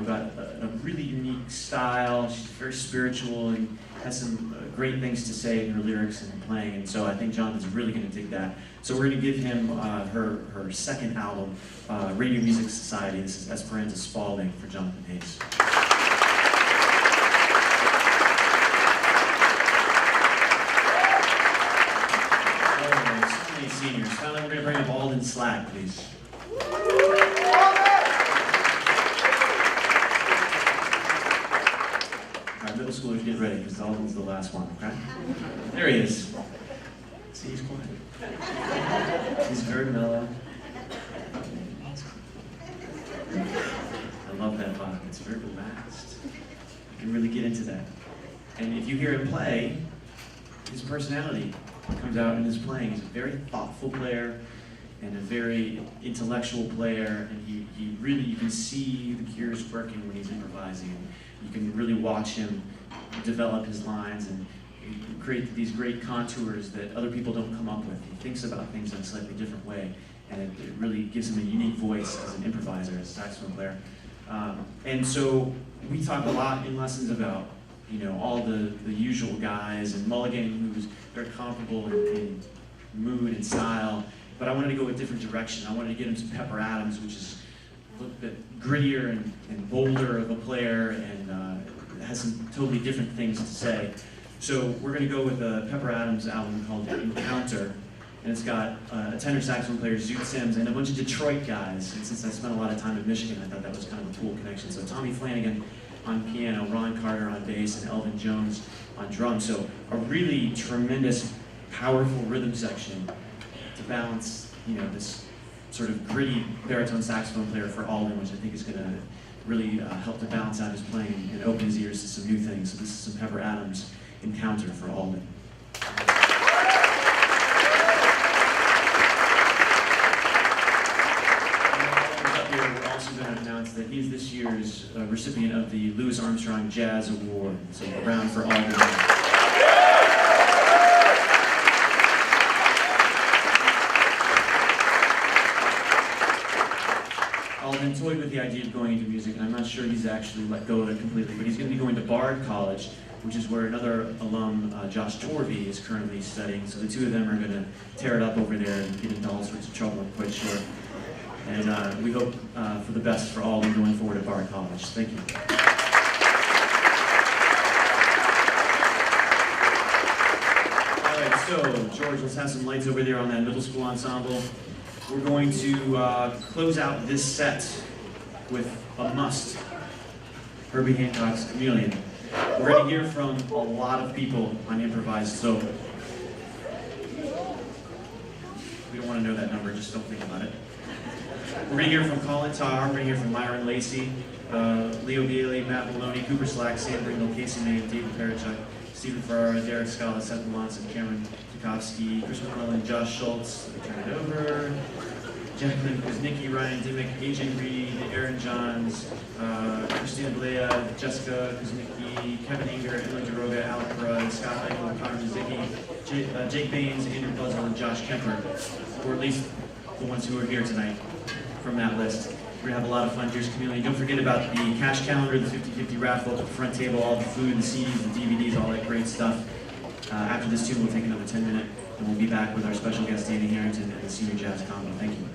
got a really unique style. She's very spiritual and has some great things to say in her lyrics and playing. And so I think Jonathan's really going to dig that. So we're going to give him her second album, Radio Music Society. This is Esperanza Spalding for Jonathan Hayes. seniors. Finally, we're going to bring up Alden Slack, please. All right, middle schoolers, get ready, because Alden's the last one, okay? There he is. See, he's quiet. He's very mellow. I love that vibe. It's very relaxed. You can really get into that. And if you hear him play, his personality comes out in his playing. He's a very thoughtful player and a very intellectual player, and he really, you can see the gears working when he's improvising. You can really watch him develop his lines and create these great contours that other people don't come up with. He thinks about things in a slightly different way, and it really gives him a unique voice as an improviser, as a saxophone player. And so we talk a lot in lessons about, you know, all the usual guys, and Mulligan, who's very comparable in mood and style, but I wanted to go a different direction. I wanted to get him some Pepper Adams, which is a little bit grittier and bolder of a player, and has some totally different things to say. So we're going to go with a Pepper Adams album called Encounter, and it's got a tenor saxophone player, Zoot Sims, and a bunch of Detroit guys. And since I spent a lot of time in Michigan, I thought that was kind of a cool connection. So Tommy Flanagan on piano, Ron Carter on bass, and Elvin Jones on drums. So a really tremendous, powerful rhythm section to balance, you know, this sort of gritty baritone saxophone player for Alden, which I think is going to really help to balance out his playing and open his ears to some new things. So this is some Pepper Adams Encounter for Alden. We're also going to announce that he's this year's recipient of the Louis Armstrong Jazz Award. So a round for Alden. Alden toyed with the idea of going into music, and I'm not sure he's actually let go of it completely, but he's going to be going to Bard College, which is where another alum, Josh Torvey, is currently studying. So the two of them are going to tear it up over there and get into all sorts of trouble, I'm quite sure. And we hope for the best for Alden going forward at Bard College. Thank you. All right, so George, let's have some lights over there on that middle school ensemble. We're going to close out this set with a must, Herbie Hancock's Chameleon. We're going to hear from a lot of people on improvised, so we don't want to know that number, just don't think about it. We're going to hear from Colin Tarr, we're going to hear from Myron Lacey, Leo Gailey, Matt Maloney, Cooper Slack, Sam Ringo, Casey May, David Perachuk, Stephen Farrar, Derek Scala, Seth Melanson, Cameron Tchaikovsky, Chris McClellan, Josh Schultz, turn it over, Jacqueline Kuznicki, Ryan Dimmick, AJ Reed, Aaron Johns, Christina Blea, Jessica Kuznicki, Kevin Inger, Emily Daroga, Alec Perra, Scott Eichel, Connor Mizicki, Jake Baines, Andrew Buzzell, and Josh Kemper, or at least the ones who are here tonight from that list. We're going to have a lot of fun. Here's Chameleon. Don't forget about the cash calendar, the 50/50 raffle up at the front table, all the food, the CDs, the DVDs, all that great stuff. After this tune, we'll take another 10-minute, and we'll be back with our special guest, Danny Harrington, and the Senior Jazz Combo. Thank you.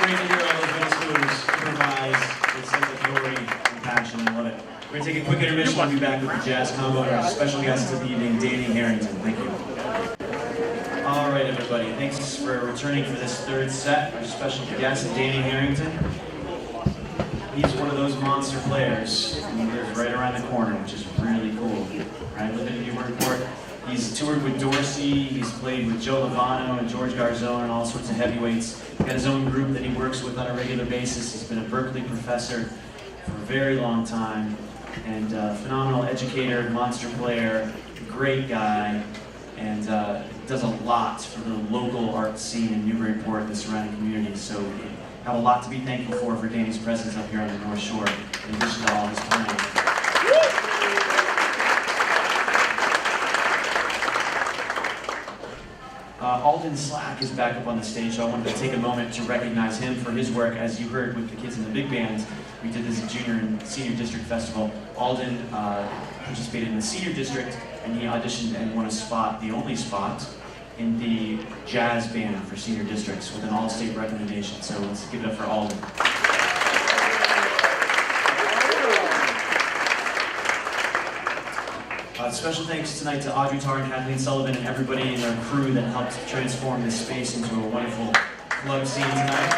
great to hear all those middle schoolers improvise with such a glory and passion. I love it. We're going to take a quick intermission. We'll be back with the jazz combo and our special guest of the evening, Danny Harrington. Thank you. All right, everybody. Thanks for returning for this third set. Our special guest, Danny Harrington. He's one of those monster players, and he lives right around the corner, which is really cool. Right, living in Newburyport. He's toured with Dorsey, he's played with Joe Lovano and George Garzone and all sorts of heavyweights. He's got his own group that he works with on a regular basis. He's been a Berkeley professor for a very long time, and phenomenal educator, monster player, great guy, and does a lot for the local art scene in Newburyport and the surrounding communities. So we have a lot to be thankful for Danny's presence up here on the North Shore, in addition to all his playing. Alden Slack is back up on the stage, so I wanted to take a moment to recognize him for his work. As you heard with the kids in the big band, we did this at Junior and Senior District Festival. Alden participated in the Senior District, and he auditioned and won a spot, the only spot, in the jazz band for Senior Districts with an all-state recommendation. So let's give it up for Alden. Special thanks tonight to Audrey Tarr and Kathleen Sullivan and everybody in their crew that helped transform this space into a wonderful club scene tonight.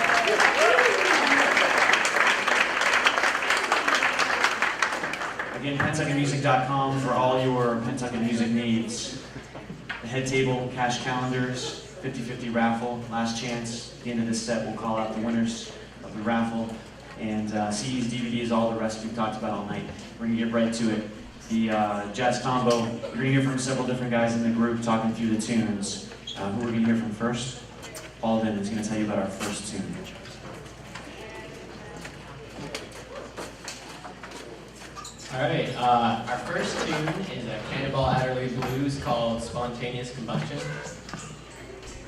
Again, PentucketMusic.com for all your Pentucket music needs. The head table, cash calendars, 50-50 raffle, last chance. At the end of this set, we'll call out the winners of the raffle. And CDs, DVDs, all the rest we've talked about all night. We're going to get right to it. The jazz combo, we're going to hear from several different guys in the group talking through the tunes. Who are we going to hear from first? Alden is going to tell you about our first tune. Alright, our first tune is a Cannonball Adderley blues called Spontaneous Combustion.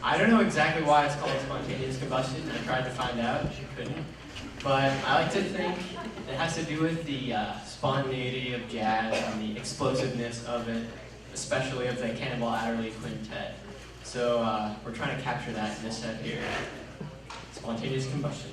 I don't know exactly why it's called Spontaneous Combustion. I tried to find out, couldn't. But I like to think it has to do with the spontaneity of jazz and the explosiveness of it, especially of the Cannonball Adderley quintet. So we're trying to capture that in this set here. Spontaneous Combustion.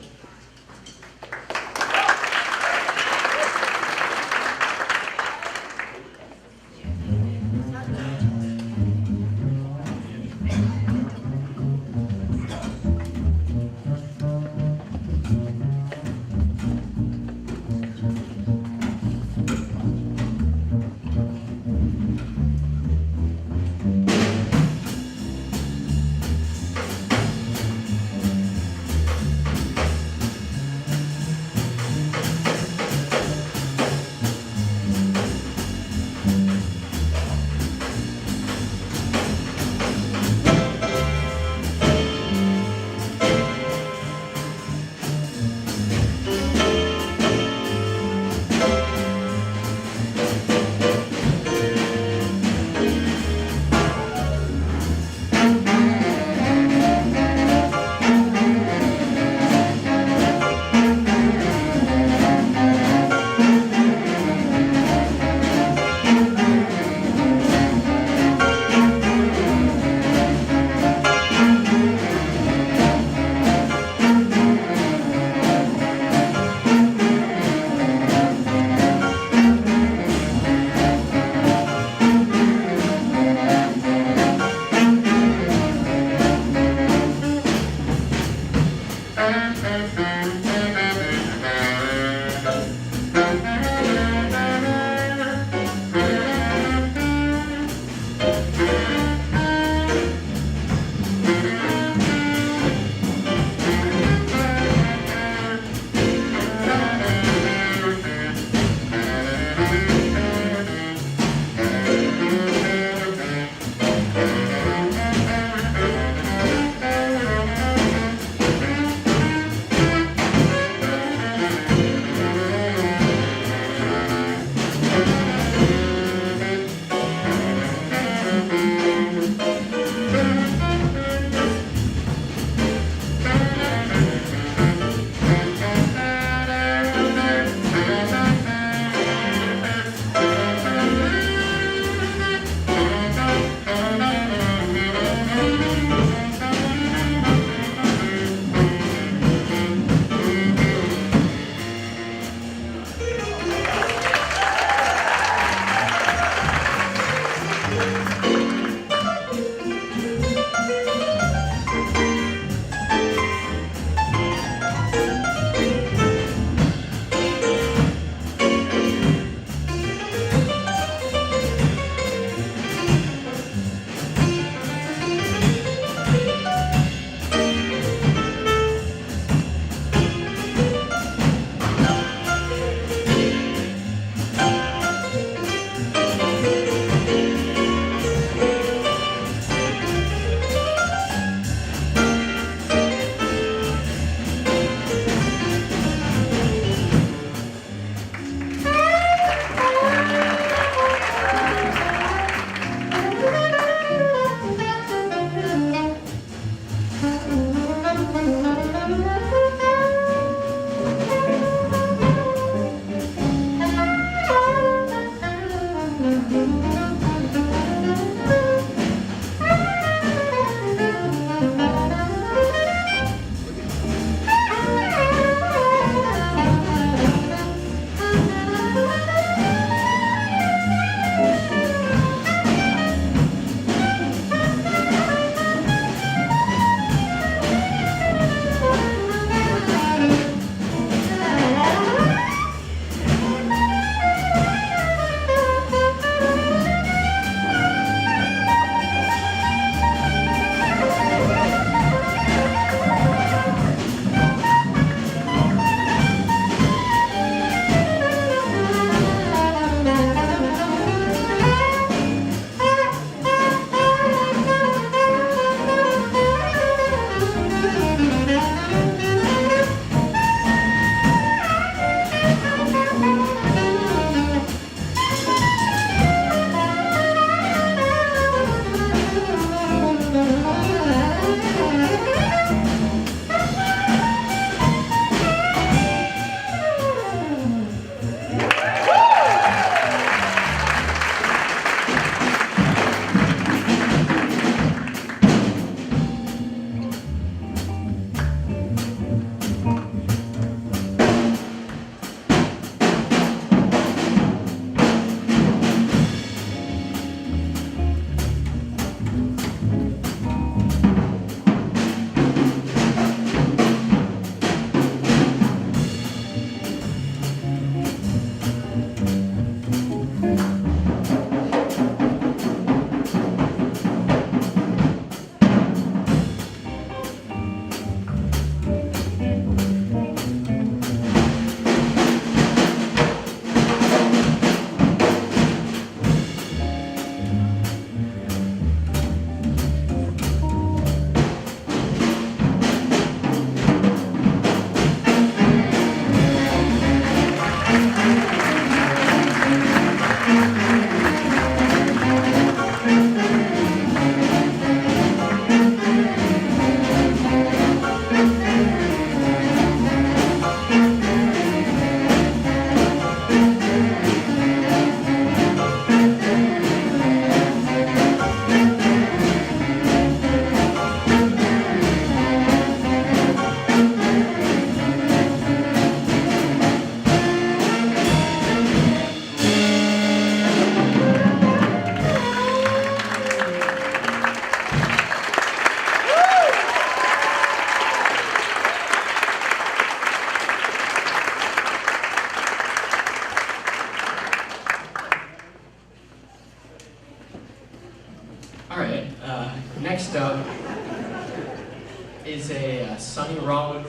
is a Sonny Rollins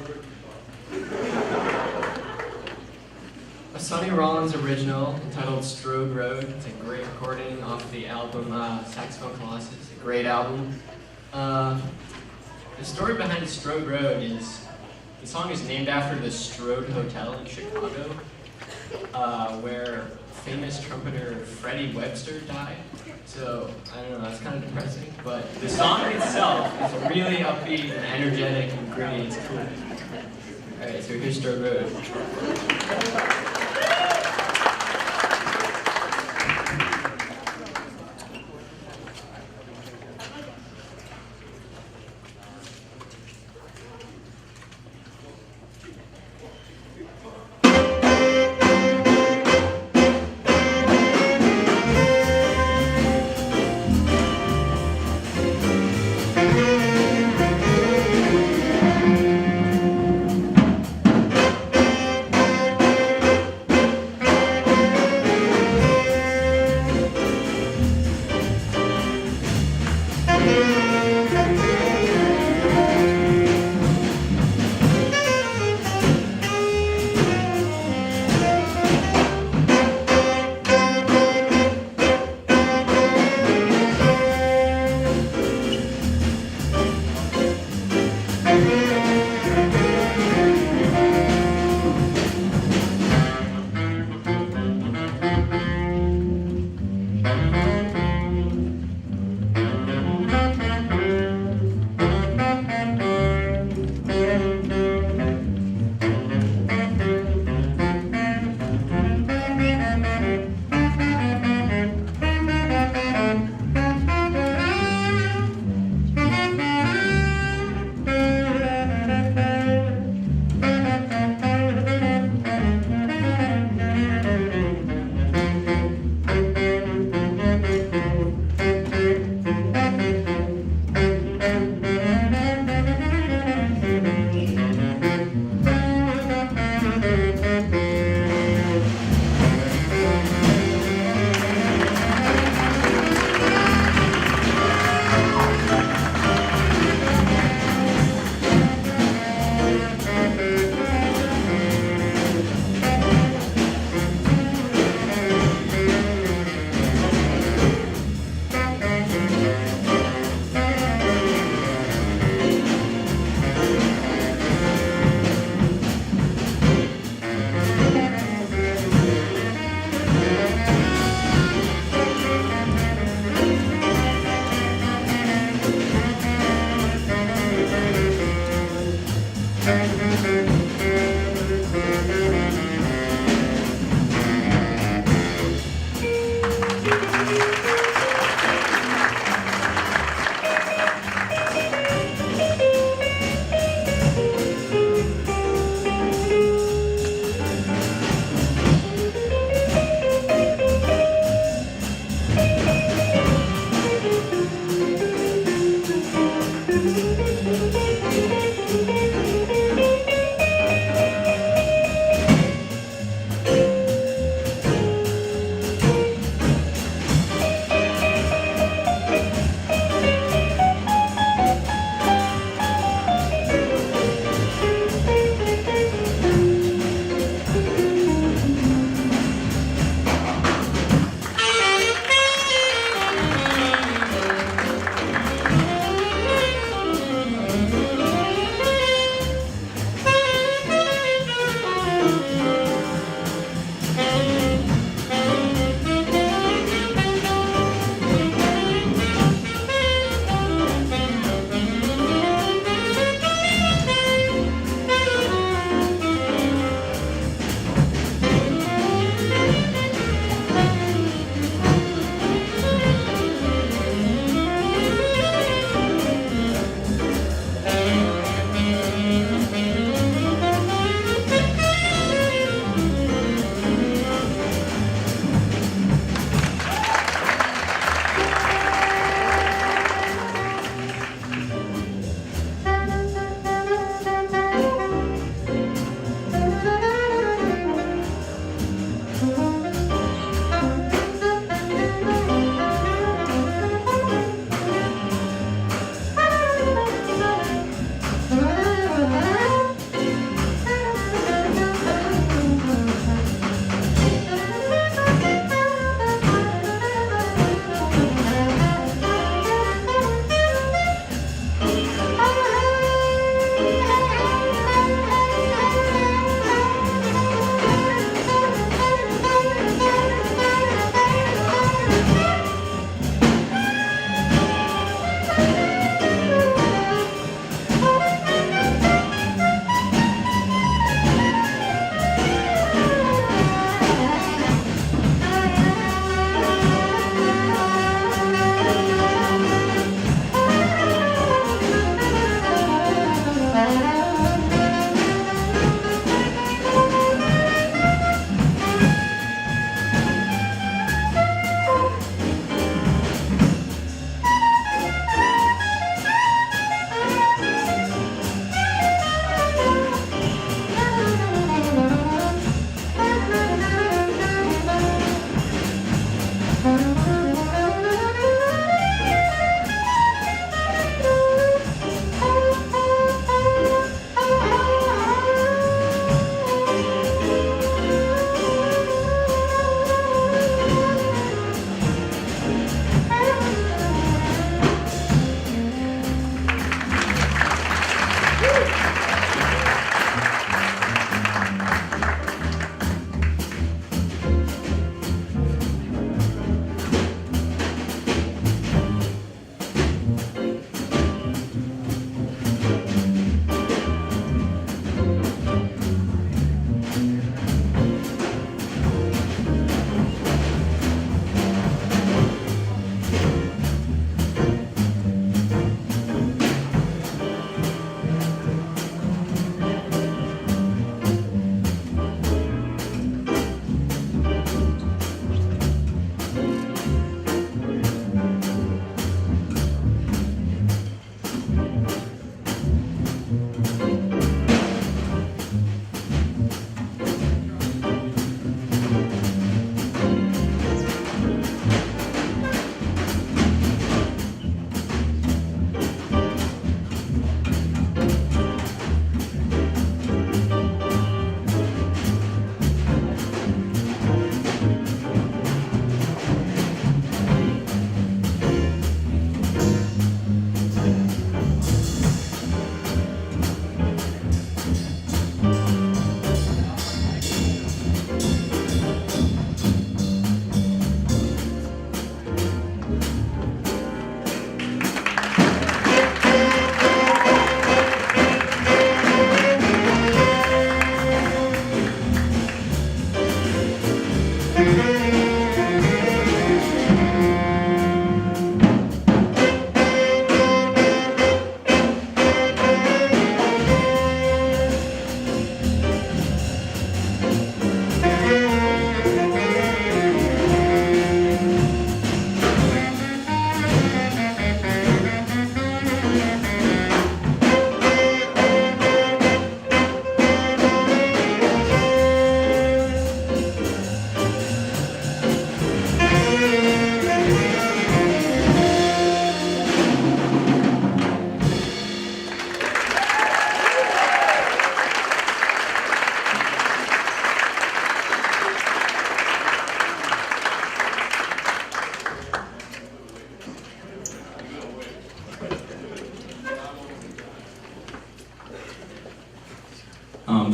original entitled Strode Road. It's a great recording off the album Saxophone Colossus, a great album. The story behind Strode Road is the song is named after the Strode Hotel in Chicago, where famous trumpeter Freddie Webster died. So, I don't know, that's kind of depressing, but the song itself is really upbeat and energetic and gritty. It's cool. Alright, so here's Strode Road.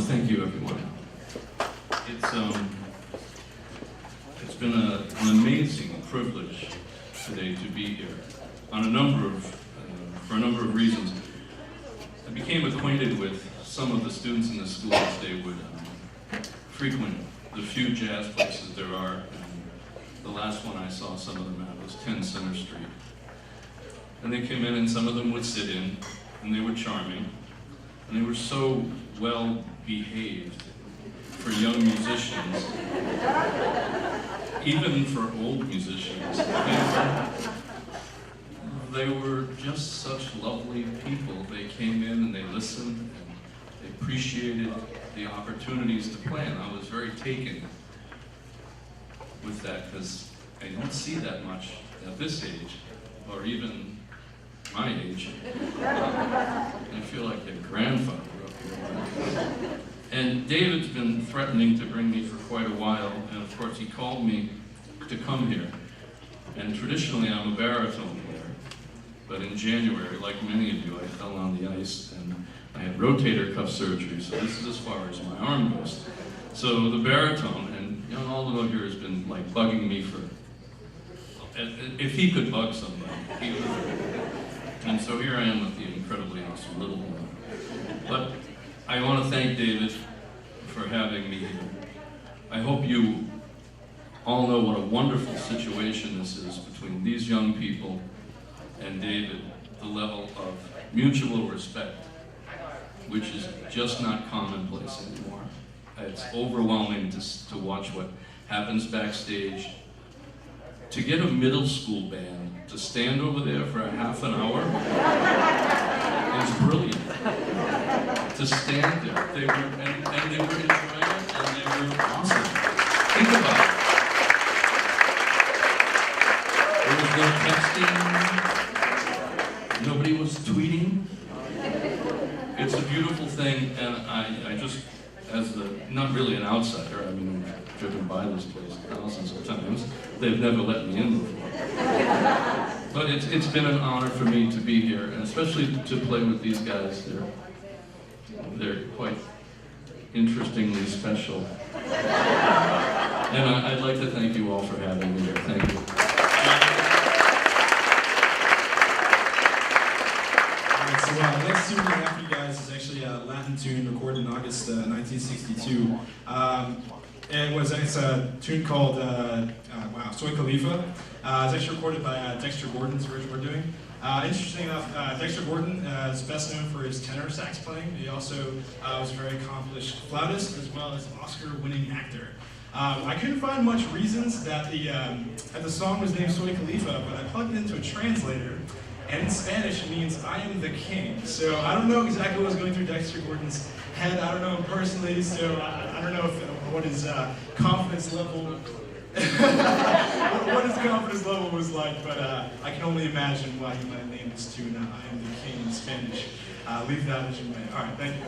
Thank you, everyone. It's been an amazing privilege today to be here on for a number of reasons. I became acquainted with some of the students in the school as they would frequent the few jazz places there are. And the last one I saw some of them at was 10 Center Street. And they came in and some of them would sit in, and they were charming, and they were so well behaved for young musicians, even for old musicians. They were just such lovely people. They came in and they listened, and they appreciated the opportunities to play, and I was very taken with that, because I don't see that much at this age, or even my age. I feel like a grandfather up here. And David's been threatening to bring me for quite a while, and of course he called me to come here. And traditionally I'm a baritone player, but in January, like many of you, I fell on the ice and I had rotator cuff surgery, so this is as far as my arm goes. So the baritone, and young Aldo here has been like bugging me for, if he could bug somebody, he would. And so here I am with the incredibly awesome little one. But I want to thank David for having me here. I hope you all know what a wonderful situation this is between these young people and David, the level of mutual respect which is just not commonplace anymore. It's overwhelming to watch what happens backstage. To get a middle school band to stand over there for a half an hour is brilliant. To stand there, they were and they were enjoying it, and they were awesome. Think about it. There was no texting. Nobody was tweeting. It's a beautiful thing, and I just, as not really an outsider, I mean, I've driven by this place thousands of times. They've never let me in before. But it's been an honor for me to be here, and especially to play with these guys. They're quite interestingly special. And I'd like to thank you all for having me here. Thank you. So next tune we have for you guys is actually a Latin tune recorded in August 1962. It's a tune called Soy Khalifa. It's actually recorded by Dexter Gordon's version we're doing. Interesting enough, Dexter Gordon is best known for his tenor sax playing. He also was a very accomplished flautist as well as Oscar-winning actor. I couldn't find much reasons that the song was named Soy Khalifa, but I plugged it into a translator. And in Spanish, it means "I am the king." So I don't know exactly what was going through Dexter Gordon's head. I don't know him personally, so I don't know what his confidence level, what his confidence level was like. But I can only imagine why he might name this tune "I am the king" in Spanish. Leave that as you may. All right, thank you.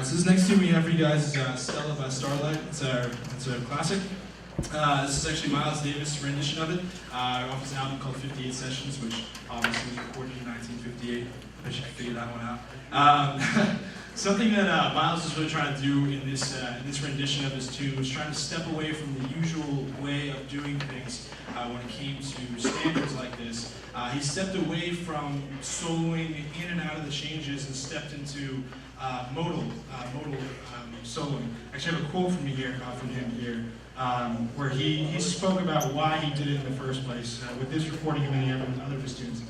Alright, so this next tune we have for you guys is Stella by Starlight. It's a classic. This is actually Miles Davis' rendition of it off his album called 58 Sessions, which obviously was recorded in 1958. I bet you could figure that one out. Something that Miles was really trying to do in this rendition of his tune was trying to step away from the usual way of doing things when it came to standards like this. He stepped away from soloing in and out of the changes and stepped into modal soloing. Actually, I have a quote from him here, where he spoke about why he did it in the first place with this recording of many other of his tunes.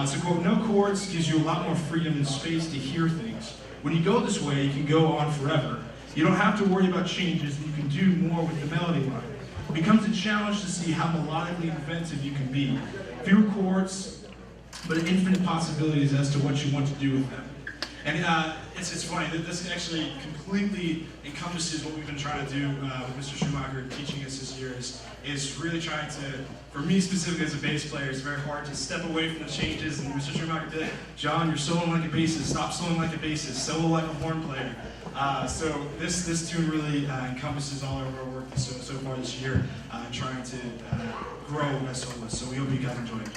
So, quote, "No chords gives you a lot more freedom and space to hear things. When you go this way, you can go on forever. You don't have to worry about changes, and you can do more with the melody line. It becomes a challenge to see how melodically inventive you can be. Fewer chords, but infinite possibilities as to what you want to do with them." And it's funny, this actually completely encompasses what we've been trying to do with Mr. Schumacher teaching us this year, is really trying to, for me specifically as a bass player, it's very hard to step away from the changes, and Mr. Schumacher did it. John, you're soloing like a bassist, stop soloing like a bassist, solo like a horn player. So this tune really encompasses all of our work so far this year, trying to grow as soloists. So we hope you guys enjoy it.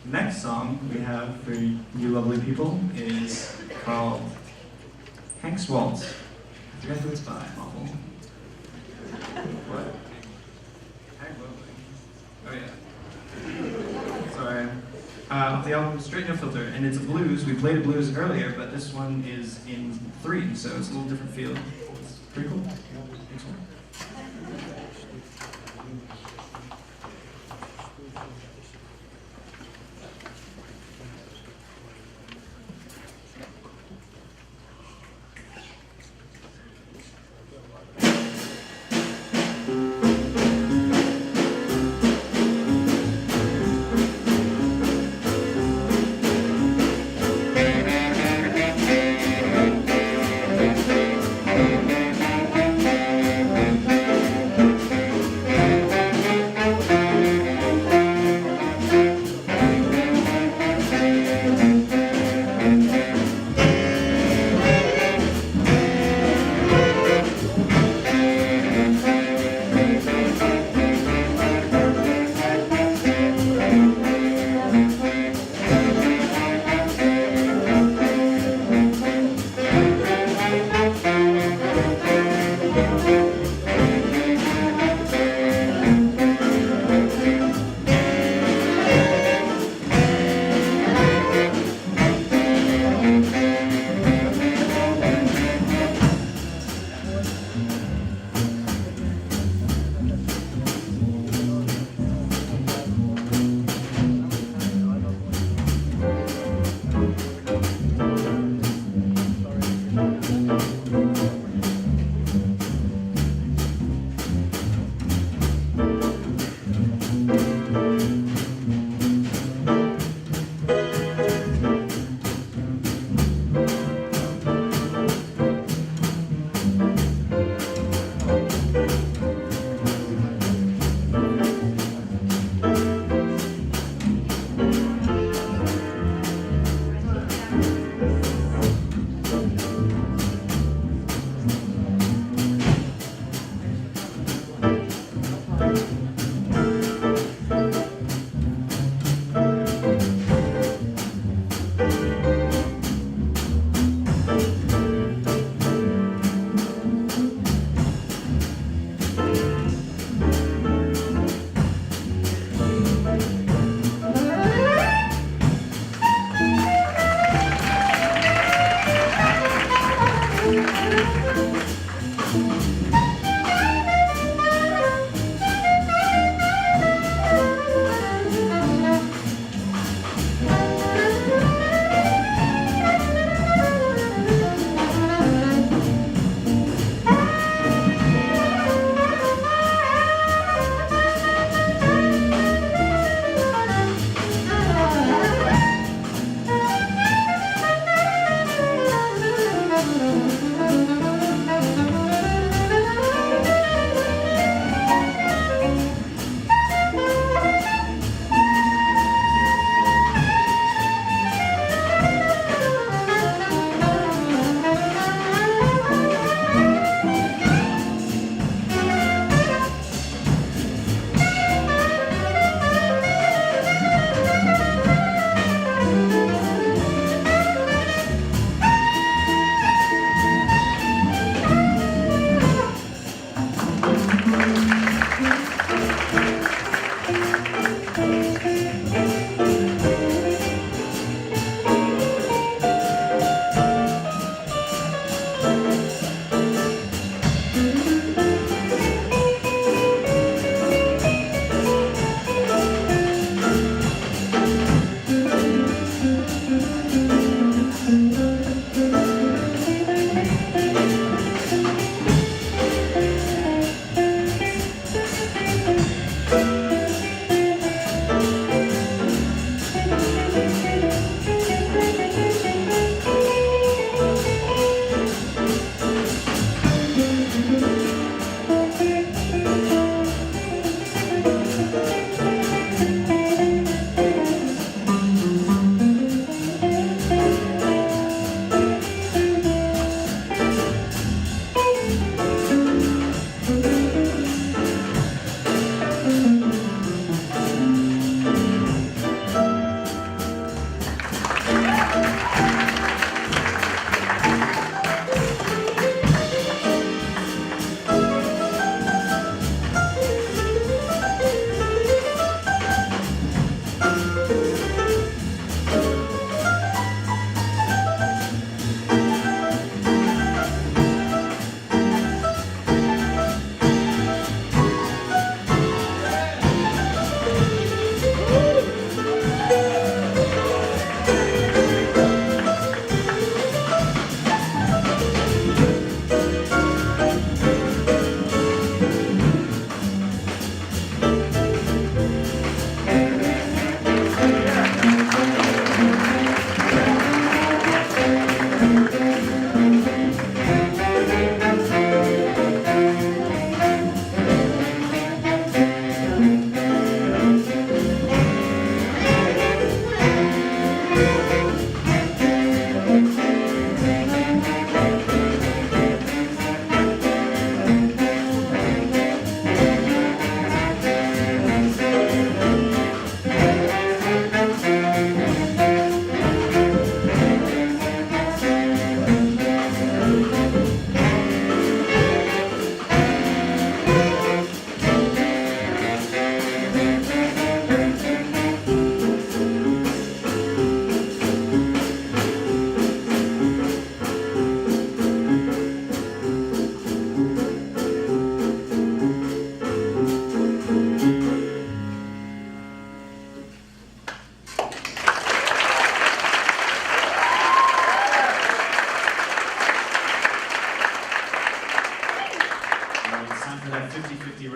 Next song we have for you lovely people is called Hank's Waltz. I forget who it's by. Awful. What? Hank Wilson. Oh yeah. Sorry. Off the album Straight No Filter, and it's a blues. We played a blues earlier, but this one is in 3, so it's a little different feel. It's pretty cool. Thanks for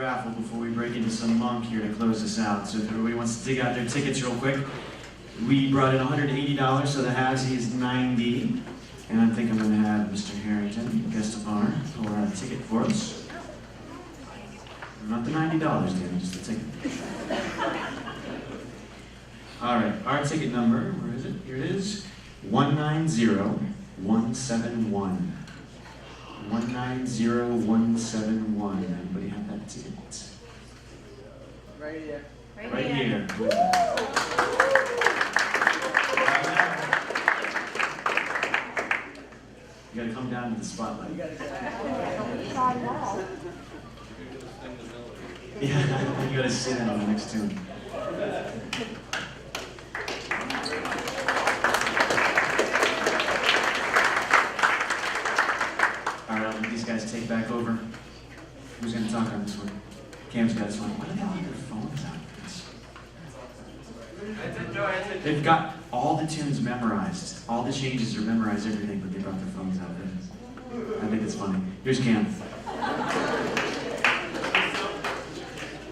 raffle before we break into some monk here to close this out. So if everybody wants to dig out their tickets real quick, we brought in $180, so the halvesy is $90. And I think I'm going to have Mr. Harrington, guest of honor, pull out a ticket for us. Not the $90, Dan, just the ticket. All right, our ticket number, where is it? Here it is, 190171. 190171. Anybody have that ticket? Right here. Right here. You gotta come down to the spotlight. Yeah, you gotta sit in on the next tune. Alright, I'll let these guys take back over. Who's gonna talk on this one? Cam's got this one. Why do they all have their phones out? They've got all the tunes memorized. All the changes are memorized, everything, but they brought their phones out. I think it's funny. Here's Cam.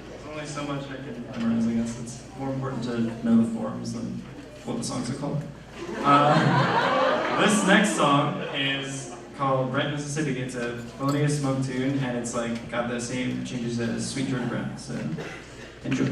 There's only so much I can memorize, I guess. It's more important to know the forms than what the songs are called. This next song is called Brent, Mississippi. It's a melodious smoke tune, and it's like got the same changes as Sweet Georgia Brown. So enjoy.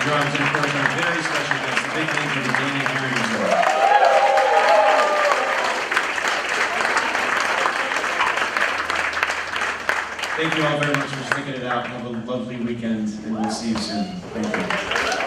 drums, and of course our very special guest, a big thank you to Dana Herring. Thank you all very much for sticking it out. Have a lovely weekend, and we'll see you soon. Thank you.